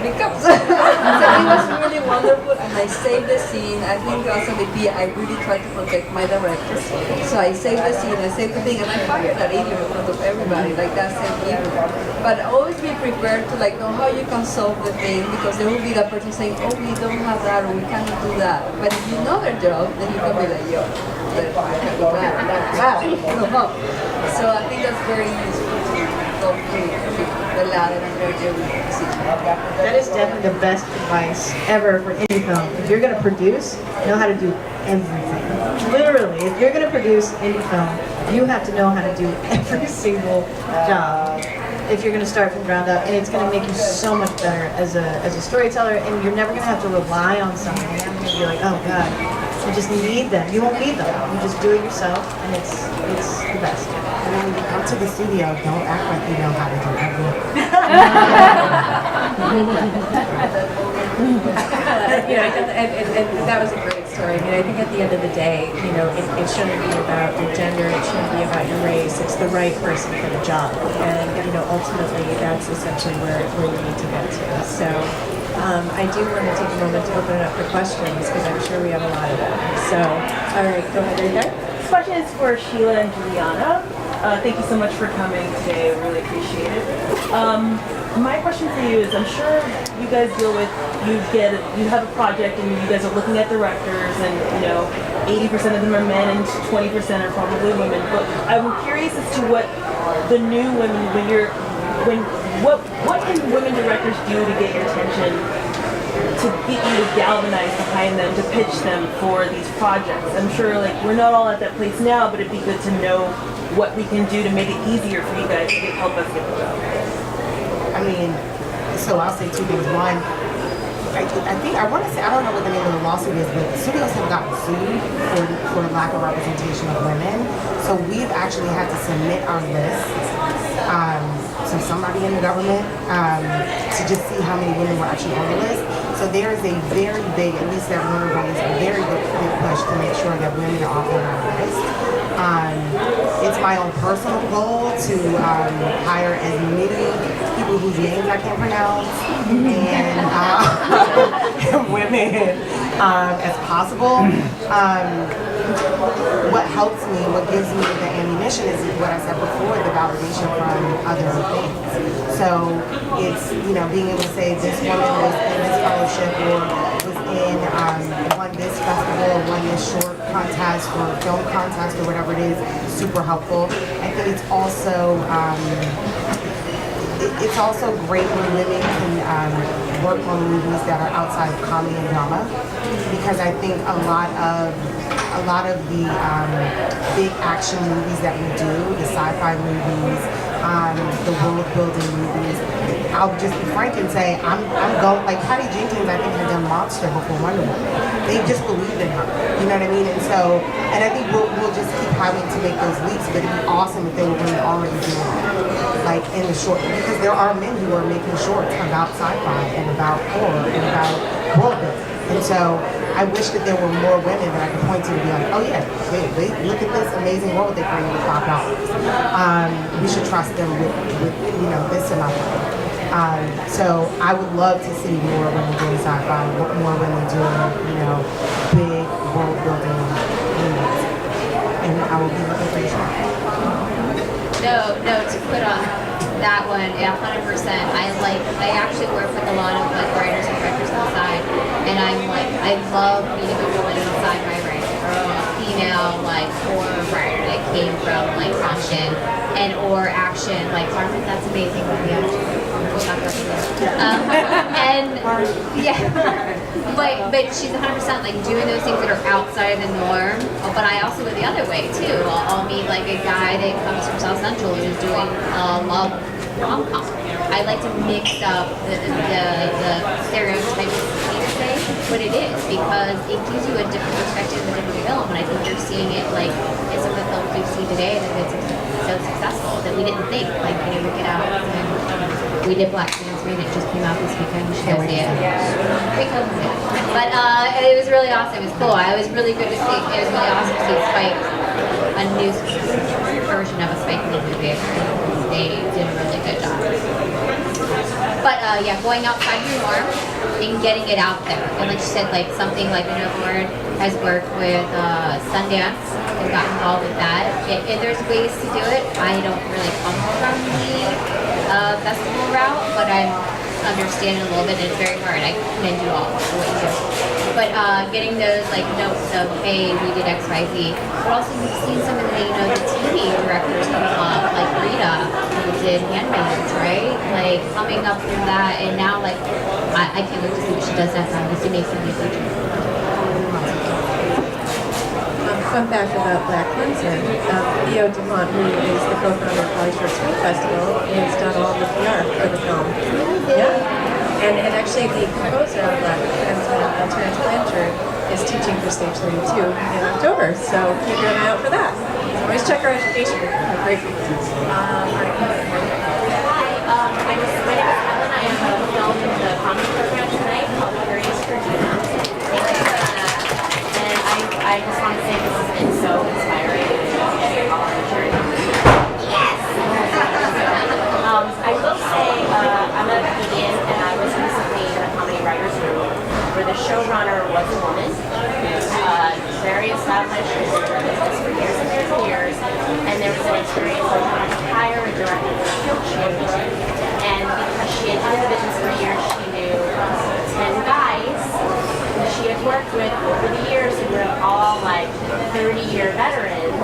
because so it was really wonderful, and I saved the scene. I think also the P, I really tried to protect my directors. So I saved the scene, I saved the thing, and I fired that idiot in front of everybody, like that's it. But always be prepared to like know how you can solve the thing, because there will be that person saying, oh, we don't have that, or we cannot do that. But if you know their job, then you can be like, yo, so I think that's very useful to go through the ladder and merge everything. That is definitely the best advice ever for any film. If you're going to produce, know how to do everything. Literally, if you're going to produce any film, you have to know how to do every single job if you're going to start from ground up, and it's going to make you so much better as a storyteller, and you're never going to have to rely on someone. You're never going to be like, oh God, you just need them. You won't need them. You just do it yourself, and it's the best. And then when you come to the studio, don't act like you know how to do everything. And that was a great story. I mean, I think at the end of the day, it shouldn't be about your gender, it shouldn't be about your race, it's the right person for the job. And, ultimately, that's essentially where you need to get to. So, I do want to take a moment to open it up for questions, because I'm sure we have a lot of them. So, all right, go ahead right there. This question is for Sheila and Julianna. Thank you so much for coming today. I really appreciate it. My question for you is, I'm sure you guys deal with, you have a project and you guys are looking at directors, and 80% of them are men and 20% are probably women. But I'm curious as to what the new women, what can women directors do to get your attention, to get you to galvanize behind them, to pitch them for these projects? I'm sure we're not all at that place now, but it'd be good to know what we can do to make it easier for you guys to help us get the job. I mean, so I'll say two things. One, I think, I want to say, I don't know what the name of the lawsuit is, but studios have gotten sued for lack of representation of women. So we've actually had to submit our list to somebody in the government to just see how many women were actually on the list. So there is a very big, at least that Warner Brothers, a very big push to make sure that women are on our list. It's my own personal goal to hire as many people whose names I can't pronounce and women as possible. What helps me, what gives me the ammunition is what I said before, the validation from other things. So it's, being able to say this woman was in this fellowship, or was in, won this festival, or won this short contest or film contest or whatever it is, super helpful. I think it's also, it's also great when women can work on movies that are outside of comedy and drama, because I think a lot of the big action movies that we do, the sci-fi movies, the world building movies, I'll just be frank and say I'm going, like Patty Jenkins I think had done Monster before Wonder Woman. They just believed in her, you know what I mean? And I think we'll just keep having to make those leaps, but it'd be awesome if they were really already doing it, like in the short, because there are men who are making shorts about sci-fi and about horror and about world building. And so I wish that there were more women that I could point to be like, oh yeah, they look at this amazing world they created with $5. We should trust them with this amount of money. So I would love to see more women doing sci-fi, more women doing, big world building movies. And I will be looking for your show. No, to put on that one, 100%. I actually work with a lot of like writers and directors on the side, and I love meeting a woman in a sci-fi writer or a female like horror writer that came from like function or action. Like Carmen, that's amazing. We'll talk about that. And yeah, but she's 100% like doing those things that are outside of the norm. But I also go the other way too. I'll meet like a guy that comes from South Central who's doing love rom-com. I like to mix up the stereotypes to say what it is, because it gives you a different perspective, a different film, and I think you're seeing it like in some of the films we see today that it's so successful that we didn't think, like, we Get Out, and we did Black Klansman, it just came out this weekend, you should go see it. But it was really awesome, it was cool. It was really good to see, it was really awesome to see Spike, a new version of a Spike Lee movie. They did a really good job. But yeah, going outside your norm and getting it out there. And like you said, like something like, Lauren has worked with Sundance and got involved with that. And there's ways to do it. I don't really come from the festival route, but I understand it a little bit, and it's very hard. I couldn't do all of what you do. But getting those like notes of, hey, we did X, Y, Z. But also you've seen some of the, the TV directors come up, like VIDA, who did Handmaidens, right? Like coming up through that, and now like I can't wait to see what she does next time. It's amazing in the future. Fun fact about Black Klansman, Theo Dumont, who is the co-founder of Hollyshorts Film Festival, has done all the PR for the film. Yeah. And actually the composer of Black Klansman, Terrence Blanchard, is teaching for Stage 32 in October, so keep your eye out for that. Always check our education. Great. My name is Helen. I am a film in the comedy program tonight called Curious for Gina. And I just want to say this has been so inspiring and all the journey. Yes! I will say I'm a comedian, and I was recently in a comedy writer's room where the showrunner was a woman, very established, she's been doing this for years and years and years, and there was an experience of trying to hire a director for film shoot, and because she had been in the business for years, she knew 10 guys who she had worked with over the years who were all like 30-year veterans,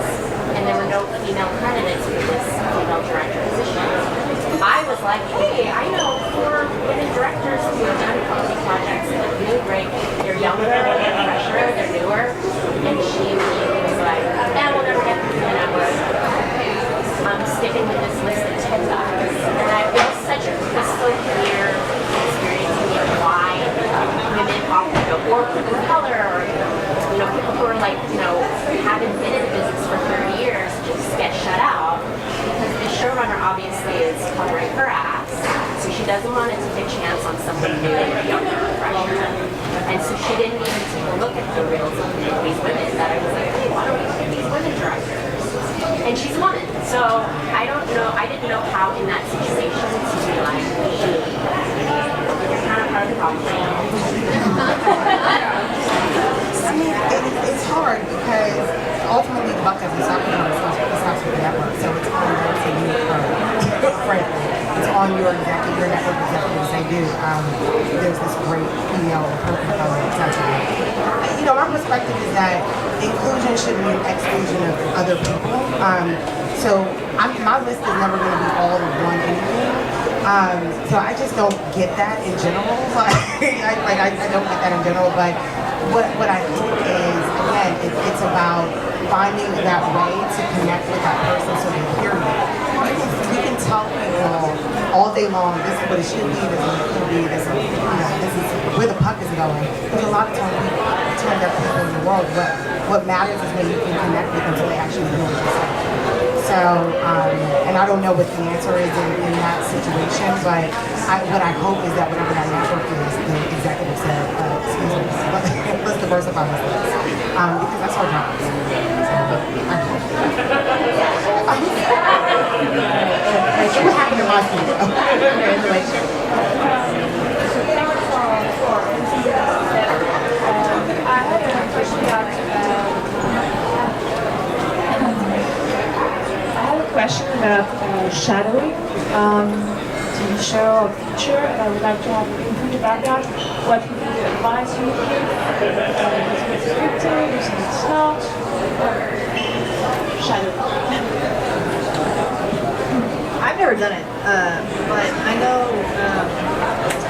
and there were no female candidates for this female director position. I was like, hey, I know 4 women directors who have done comedy projects that are really great. They're younger, they're fresher, they're newer. And she was like, we'll never get through the network. I'm sticking with this list of 10 guys. And I feel such a crystal clear experience of why women often, or people of color, or people who are like, haven't been in the business for 30 years just get shut out. Because the showrunner obviously is covering her ass, so she doesn't want to take a chance on someone new or younger or fresher. And so she didn't even take a look at the reels of these women that I was like, hey, why don't we pick these women directors? And she's one. So I didn't know how in that situation to be like, you're kind of part of the problem. I mean, it's hard because ultimately Buck as a soccer player starts with the network, so it's on them to meet her. Frankly, it's on your network executives. They do. There's this great female component, etc. My perspective is that inclusion should be an exclusion of other people. So my list is never going to be all of one anything. So I just don't get that in general. I don't get that in general. But what I hope is, again, it's about finding that way to connect with that person so they hear you. You can tell people all day long, this is what it should be, this is what it could be, this is where the puck is going. But a lot of times we turn their people in the world. What matters is when you can connect with them so they actually hear what you're saying. So, and I don't know what the answer is in that situation, but what I hope is that whatever that network is, the executive said, excuse me, let's diversify this, because that's our job. What happened to my studio? I had a question about shadowing. TV show or feature, and I would like to have input about that. What would be the advice you would give? Is it scripted? Is it not? Shadowing. I've never done it, but I know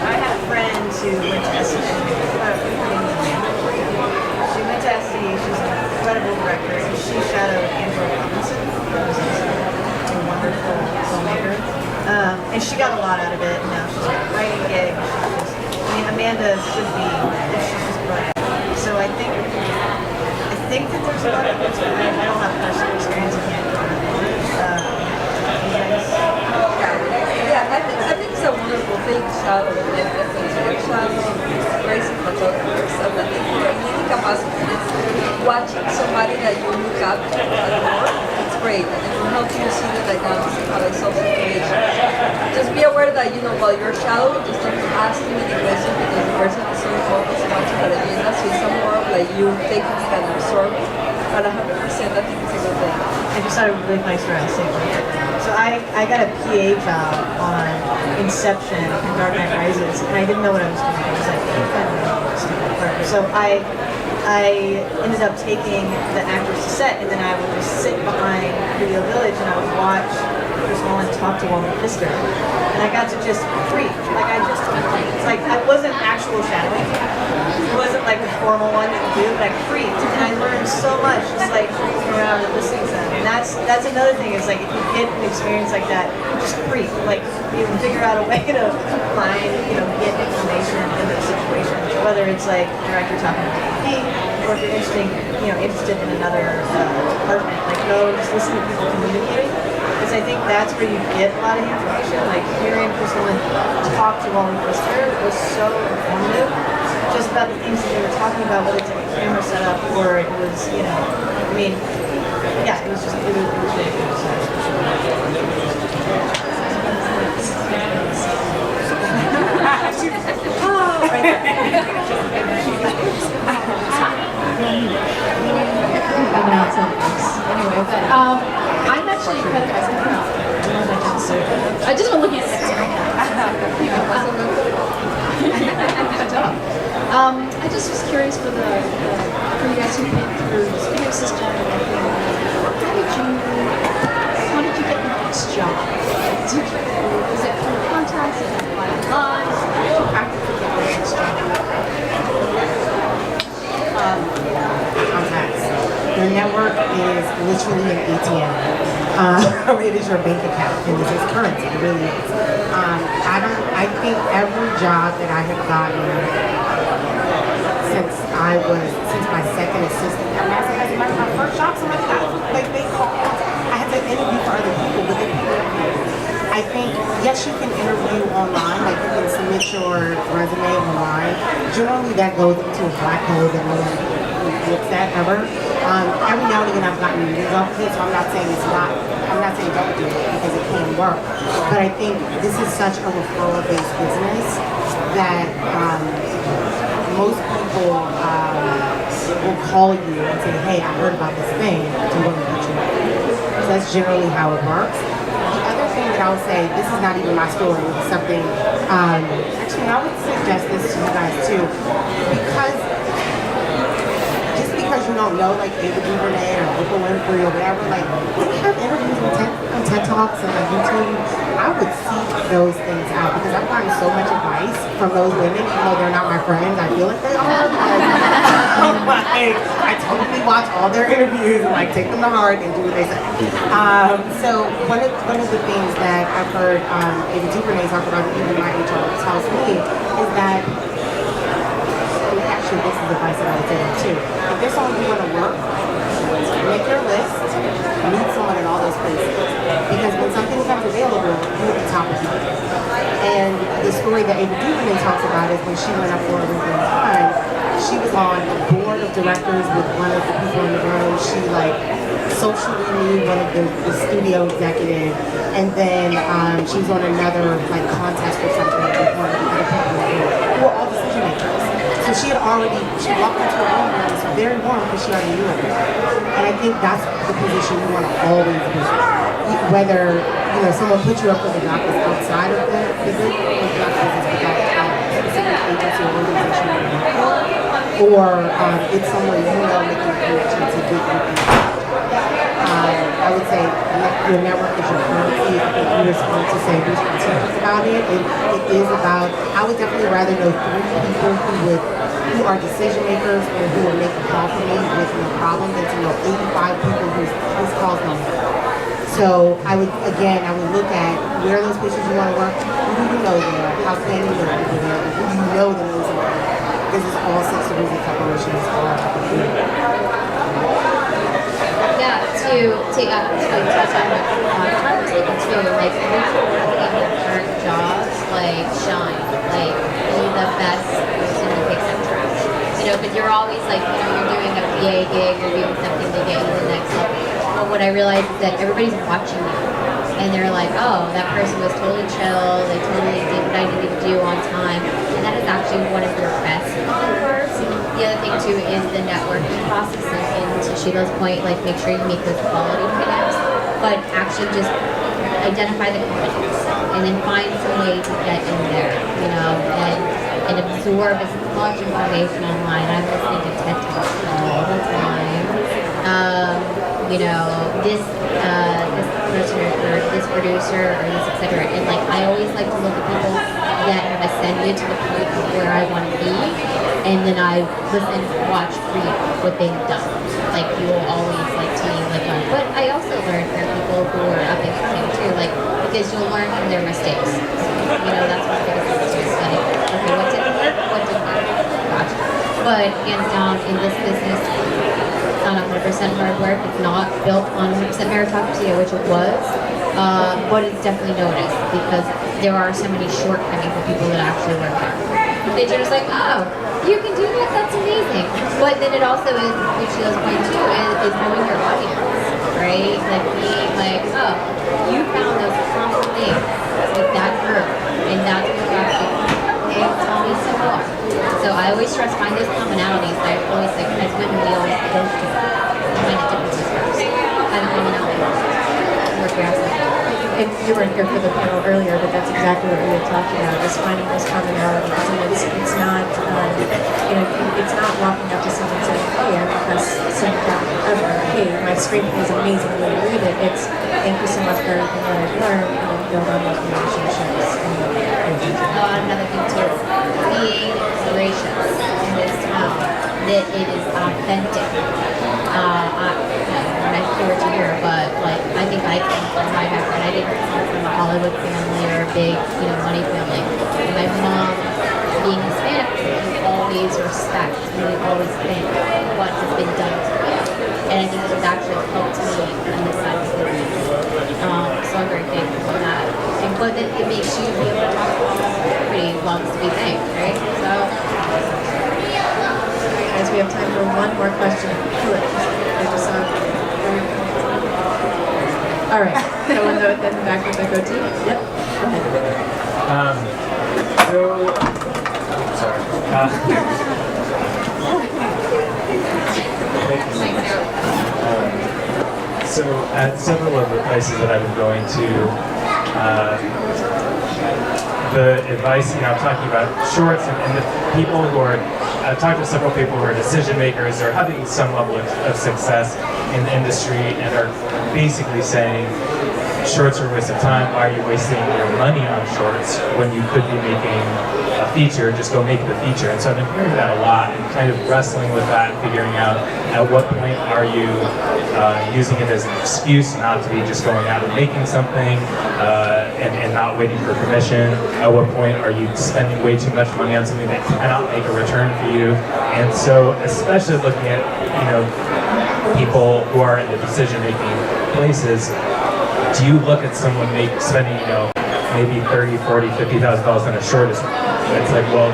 I had a friend who went to SC. She went to SC. She's an incredible director. She shadowed Angela Robinson, a wonderful filmmaker, and she got a lot out of it. And now she's got a writing gig. Amanda should be. She's just brilliant. So I think that there's a lot of good stuff. I don't have personal experience. I can't comment on it. I think it's a wonderful thing, shadow. Shadow, crazy photographers. So I think for any capacity, watching somebody that you look up to adore, it's great. And it will help you see the dynamics of how they solve situations. Just be aware that, while you're shadow, just don't ask too many questions because the person is so focused watching the agenda. So it's more of like you taking it and absorbing. But 100%, I think it's a good thing. I just had a really funny story I was saying. So I got a PA job on Inception and Dark Knight Rises, and I didn't know what I was doing. I was like, I don't know what stupid part. So I ended up taking the actors to set, and then I would just sit behind Video Village and I would watch Chris Nolan talk to Walter Pfister, and I got to just freak. Like I wasn't actual shadowing. It wasn't like a formal one that you do, but I freaked, and I learned so much just like freaking around and listening to them. And that's another thing is like if you get an experience like that, just freak. Like you can figure out a way to find, get information in those situations. Whether it's like a director talking to me, or if you're interested in another department, like go just listen to people communicating. Because I think that's where you get a lot of information. Like hearing Chris Nolan talk to Walter Pfister was so informative. Just about the things that they were talking about, whether it's like a camera setup or it was, it was really good. Anyway, but I'm actually kind of I just want to look at it. I just was curious for you guys who came through the studio system and everything. How did you get the next job? Was it through contacts? Did you apply online? How did you practically get the next job? Contacts. Your network is literally an ATM. It is your bank account, and this is currency. It really is. I think every job that I have gotten since my second assistant, as my first job, like they called. I had to interview for other people, but they couldn't interview. I think yes, you can interview online. Like you can submit your resume online. Generally, that goes into a black hole that no one looks at ever. Every now and again I've gotten meetings off of it, so I'm not saying don't do it because it can work. But I think this is such a referral-based business that most people will call you and say, hey, I heard about this thing, do you want to put you in? So that's generally how it works. The other thing that I would say, this is not even my story, it's something, actually I would suggest this to you guys too, because don't know, like Ava DuVernay or Oprah Winfrey or whatever, like they have interviews on TED Talks and on YouTube. I would seek those things out because I've gotten so much advice from those women, even though they're not my friends. I feel like they are. Like, I totally watch all their interviews and like take them to heart and do what they say. So one of the things that I've heard Ava DuVernay talk about, even my HR tells me, is that actually this is advice that I would take too. If there's someone you want to work, make your list, meet someone in all those places. Because when something becomes available, you're at the top of it. And the story that Ava DuVernay talks about is when she went up for a review time, she was on a board of directors with one of the people in the room. She like socially knew one of the studio executives, and then she was on another like contest or something with one of the other people in the room who were all decision makers. So she walked into a room and it was very warm because she already knew it. And I think that's the position you want to always be. Whether someone puts you up for the job that's outside of the business, without a specific agency or organization you're working for, or it's someone making a connection to get you in. I would say your network is your currency. If you respond to say be strategic about it, it is about. I would definitely rather know 3 people who are decision makers or who will make a call for me with no problem than to know 85 people whose calls don't matter. So I would look at where are those places you want to work, who do you know there, how can you know people there, who do you know that knows about it. This is all 6 degrees of separation. Yeah, to touch on what Carmen was thinking too, like every time in your current jobs, like shine, like be the best person who picks up trash. Because you're always like, you're doing a PA gig, you're doing something to get you to the next level. But what I realized is that everybody's watching you. And they're like, oh, that person was totally chill, they totally did what I needed to do on time. And that is actually one of your best perks. The other thing too is the networking process, and to Sheila's point, like make sure you make those quality connects, but actually just identify the companies and then find some way to get in there, and absorb as much information online. I'm listening to TED Talks all the time. This person or this producer or this etc. And like I always like to look at people that have ascended to the point of where I want to be, and then I listen, watch, read what they have done. Like you will always like to learn. But I also learn from people who are up and coming too, like because you'll learn from their mistakes. That's what the biggest thing is. Like, okay, what didn't work? What did work? Gotcha. But hands down in this business, it's not 100% hard work. It's not built on 100% meritocracy, which it was. But it's definitely noticed because there are so many shortcomings for people that actually work there. They're just like, oh, you can do that, that's amazing. But then it also is, which Sheila's point too, is knowing your audience, right? Like being like, oh, you found those common things with that group, and that's what you actually, okay, tell me some more. So I always try to find those commonalities. I always like, as women, we always go to find the differences first. Find the commonality. Work your ass off. And you weren't here for the panel earlier, but that's exactly what we had talked about, is finding those commonalities. And it's not, it's not walking up to someone saying, hey, I'm the best cinematographer ever. Hey, my screenplay is amazing, when you read it, it's thank you so much for everything that I've learned, and then build on those relationships. Another thing too, being gracious in this town, that it is authentic. I'm not sure to hear, but like I think I come from my background. I didn't come from a Hollywood family or a big, money family. My mom, being Hispanic, you always respect and you always think what has been done to you. And I think it has actually helped me on this side of the business. So I'm very thankful for that. But then it makes you be able to talk about everybody loves to be thanked, right? So. Guys, we have time for one more question. All right. So in the back with the goatee. Yep. Go ahead. So at several of the places that I've been going to, the advice, I'm talking about shorts and the people who are I've talked to several people who are decision makers or having some level of success in the industry and are basically saying shorts are a waste of time. Why are you wasting your money on shorts when you could be making a feature? Just go make the feature. And so I've been hearing that a lot and kind of wrestling with that and figuring out at what point are you using it as an excuse not to be just going out and making something and not waiting for permission. At what point are you spending way too much money on something that cannot make a return for you? And so especially looking at, you know, people who are in the decision-making places, do you look at someone spending, you know, maybe $30,000, $40,000, $50,000 on a short? It's like, well,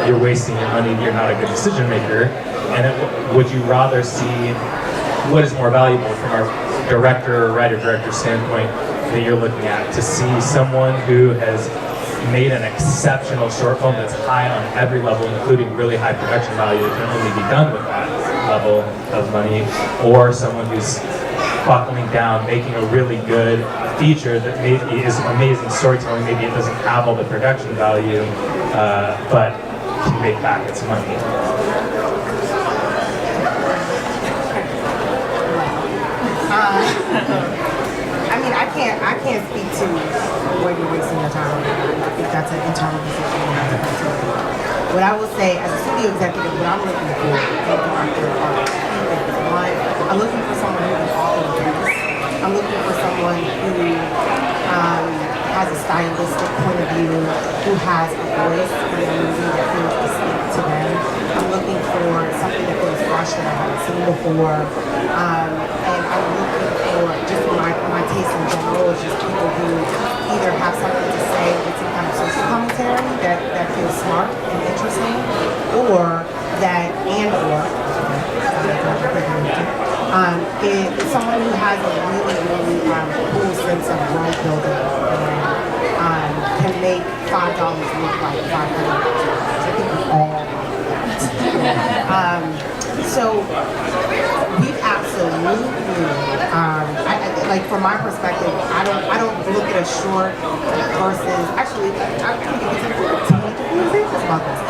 you're wasting your money. You're not a good decision maker. And would you rather see what is more valuable from our director or writer-director standpoint that you're looking at, to see someone who has made an exceptional short film that's high on every level, including really high production value that can only be done with that level of money, or someone who's buckling down, making a really good feature that maybe is amazing storytelling, maybe it doesn't have all the production value, but can make back its money. I mean, I can't speak to where you're wasting your time. I think that's an internal decision you have to come to. What I will say, as a studio executive, what I'm looking for in a director are two things. One, I'm looking for someone who is authentic. I'm looking for someone who has a stylistic point of view, who has a voice in a movie that feels distinct to them. I'm looking for something that feels fresh that I haven't seen before. And I'm looking for, just my taste in general, is just people who either have something to say with some kind of social commentary that feels smart and interesting, or it's someone who has a really, really cool sense of world building and can make $5 look like $500. I think we all so we've absolutely, like from my perspective, I don't look at a short versus, actually, I think it's important to say this about this.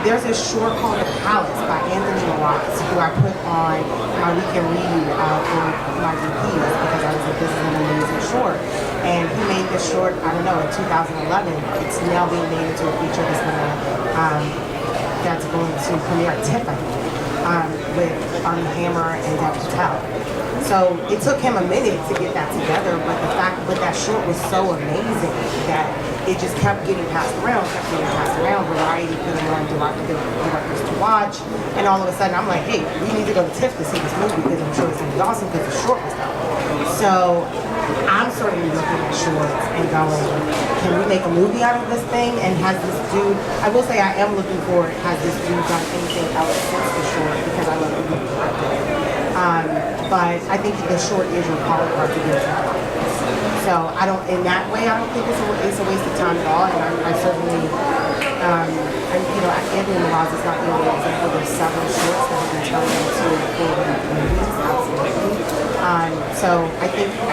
There's a short called The Palace by Anthony Marotz, who I put on my weekend read for my GPs because I was like, this is an amazing short. And he made this short, I don't know, in 2011. It's now being made into a feature that's going to premiere at TIFF, I think, with Armie Hammer and Dev Patel. So it took him a minute to get that together, but that short was so amazing that it just kept getting passed around. Variety put it on directors to watch, and all of a sudden I'm like, hey, we need to go to TIFF to see this movie because I'm sure it's going to be awesome because the short was out. So I'm certainly looking at shorts and going, can we make a movie out of this thing? And has this dude, I will say I am looking for, has this dude done anything else since the short, because I love the movie. But I think the short is your calling card to get it. So I don't, in that way, I don't think it's a waste of time at all. And I certainly, Anthony Marotz is not the only example. There's several shorts that have been turned into full-length movies, absolutely. So I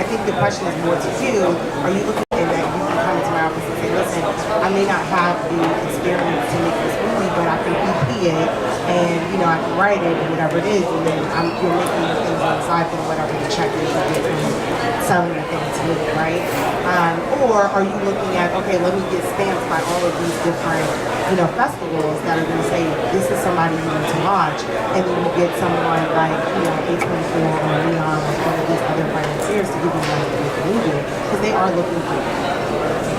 think the question is more to you. Are you looking at that? You can come into my office and say, listen, I may not have the experience to make this movie, but I can EP it, and I can write it, and whatever it is, and then you're making your things on the side for whatever the check is you get from selling the thing to me, right? Or are you looking at, okay, let me get stamped by all of these different festivals that are going to say this is somebody you need to watch, and then you get someone like A24 or Leon or one of these other financiers to give you money to make a movie, because they are looking for you.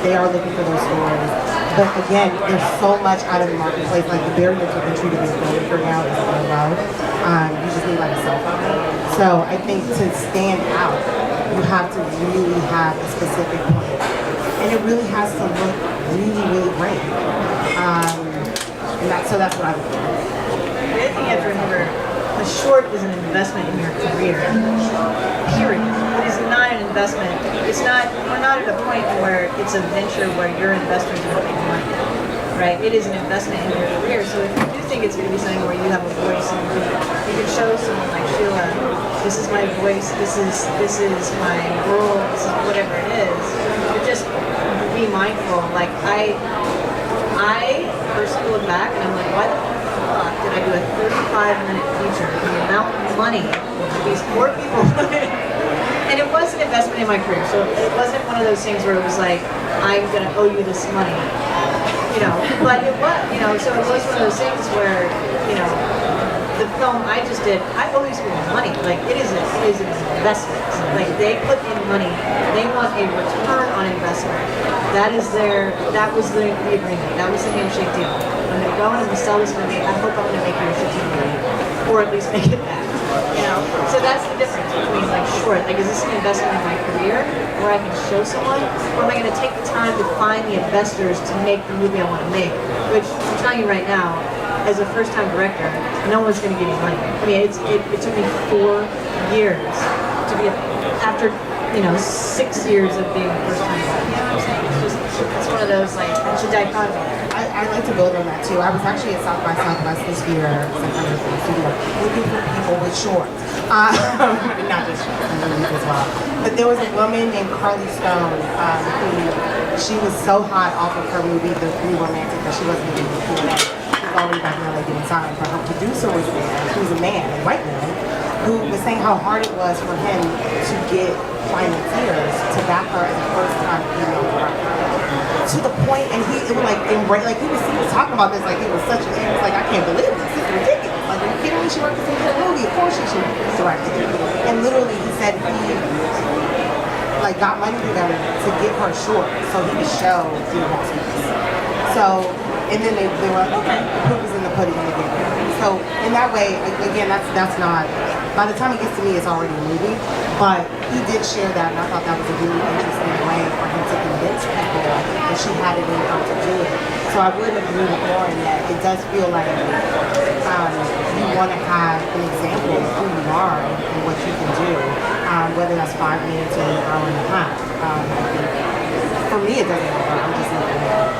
They are looking for those stories. But again, there's so much out of the marketplace. Like the barrier to entry to this filmmaker now is so low. You just need like a cell phone. So I think to stand out, you have to really have a specific plan. And it really has to look really, really great. So that's what I would do. The other thing you have to remember, a short is an investment in your career. Period. It is not an investment. We're not at a point where it's a venture where your investors are making money. Right? It is an investment in your career. So if you do think it's going to be something where you have a voice and you can show someone like Sheila, this is my voice, this is my role, this is whatever it is, but just be mindful. Like I personally look back and I'm like, why the fuck and I do a 35-minute feature, and the amount of money these poor people put in. And it was an investment in my career, so it wasn't one of those things where it was like, I'm gonna owe you this money, but it was, so it was one of those things where, the film I just did, I owe these people money. Like, it is an investment. Like, they put in money, they want a return on investment. That was the agreement. That was the handshake deal. I'm gonna go and I'm gonna sell this movie. I hope I'm gonna make you a $15 million, or at least make it back. So that's the difference between like short, like is this an investment in my career where I can show someone, or am I going to take the time to find the investors to make the movie I want to make? Which I'm telling you right now, as a first-time director, no one's going to give you money. I mean, it took me 4 years to be after 6 years of being a first-time director. It's one of those like it's a dichotomy. I like to build on that too. I was actually at South by Southwest this year, looking for people with shorts. Not just shorts, movies as well. But there was a woman named Carly Stone who she was so hot off of her movie, The Three Romantic, that she wasn't even doing that. She was already back in LA doing time. But her producer was there, who's a man, a white man, who was saying how hard it was for him to get financiers to back her as a first-time female director. To the point, and he was talking about this like it was such a, he was like, I can't believe this. This is ridiculous. Like, are you kidding me? She worked in a movie. Of course she should direct it. And literally, he said he got money together to give her short so he could show the investments. So, and then they were like, okay, the proof is in the pudding and the game. So in that way, again, that's not. By the time it gets to me, it's already a movie. But he did share that, and I thought that was a really interesting way for him to convince people that she had it in her to do it. So I would agree with Lauren that it does feel like you want to have an example of who you are and what you can do, whether that's 5 minutes or an hour and a half. For me, it doesn't matter. I'm just looking at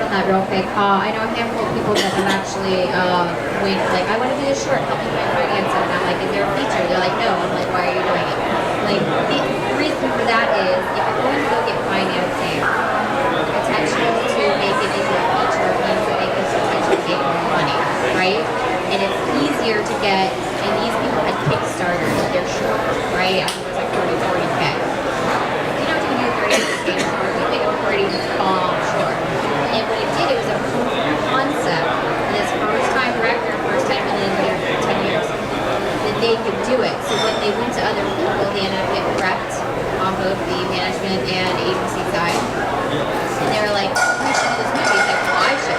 On that real quick, I know a handful of people that have actually went like, I want to do this short, help me find finance, and I'm like, is there a feature? They're like, no. I'm like, why are you doing it? Like, the reason for that is if you're going to go get financing, potential to make it into a feature means that they can potentially make more money, right? And it's easier to get, and these people had Kickstarters, they're short, right? I think it was like 40K. You don't have to do 30K short, you make a pretty bomb short. And what it did, it was a proof of concept. This first-time director, first-time in 10 years, that they could do it. So when they went to other people, they ended up getting prepped on both the management and agency side. And they were like, we should do this movie. It's like, well, I should.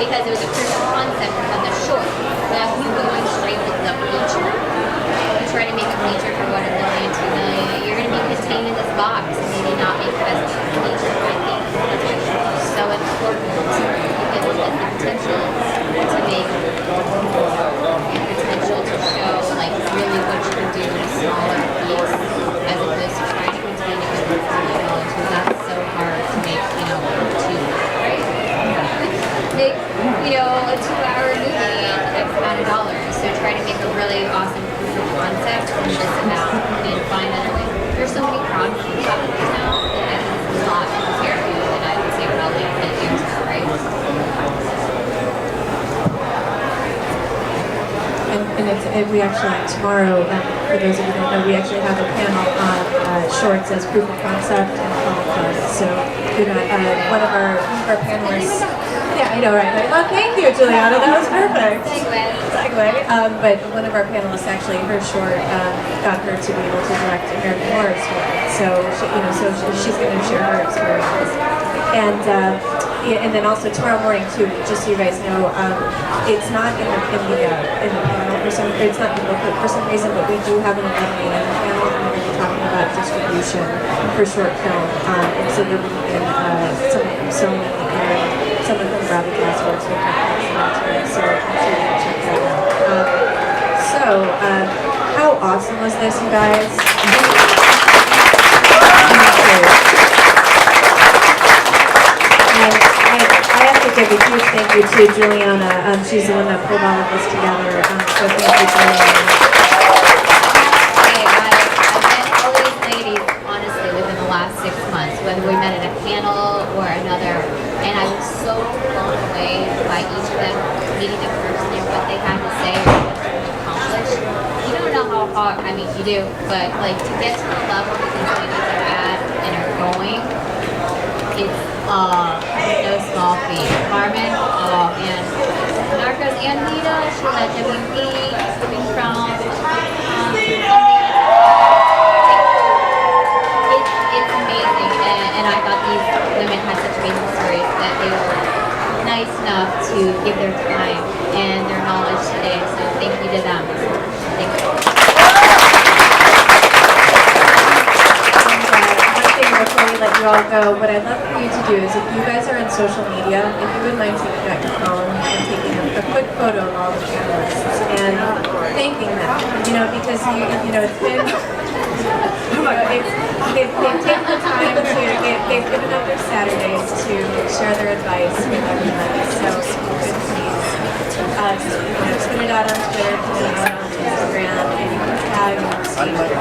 Because it was a proof of concept on the short. Now, if you go in straight with the feature, you try to make a feature for what, $1 million, $2 million, you're going to be contained in this box and maybe not make the best feature. I think that's so important because it has the potential to make and potential to show like really what you can do in a smaller piece as opposed to trying to contain it with $1 million because that's so hard to make, two, right? Make, a 2-hour movie at X amount of dollars. So try to make a really awesome proof of concept in this amount and find other ways. There's so many crowdfunding companies now that it's not necessary to do that I would say probably 10 years ago, right? And we actually, tomorrow, for those of you who don't know, we actually have a panel on shorts as proof of concept and Hollyshorts. So, one of our panelists, yeah, I know, right? Well, thank you, Julianna, that was perfect. Segue. But one of our panelists, actually, her short got her to be able to direct American Horror Story. So, she's going to share her experience. And then also tomorrow morning too, just so you guys know, it's not in the panel for some, it's not in the booklet for some reason, but we do have an 11 a.m. panel, and we're going to be talking about distribution for short film. And so we're bringing in some from Sony and some of them Robbie Glassworks with that. So I'm sure you can check that out. How awesome was this, you guys? I have to give a huge thank you to Julianna. She's the one that pulled all of this together. So thank you, Julianna. Hey, I've met all these ladies, honestly, within the last 6 months, whether we met at a panel or another, and I was so them, meeting them personally, what they had to say or what they accomplished. You don't know how hard, I mean, you do, but like to get to the level that these ladies are at and are going, it's no small feat. Carmen, and NARCOS and VIDA, Sheila, WB, coming from it's amazing, and I thought these women had such amazing stories that they were nice enough to give their time and their knowledge today. So thank you to them. Thank you. One thing before we let you all go, what I'd love for you to do is if you guys are on social media, if you would mind taking out your phone and taking a quick photo of all the panelists and thanking them, because it's been, they've taken the time to, they've given up their Saturdays to share their advice with everybody. So if you could please, put it out on Twitter, put it out on Instagram, and you can tag and receive your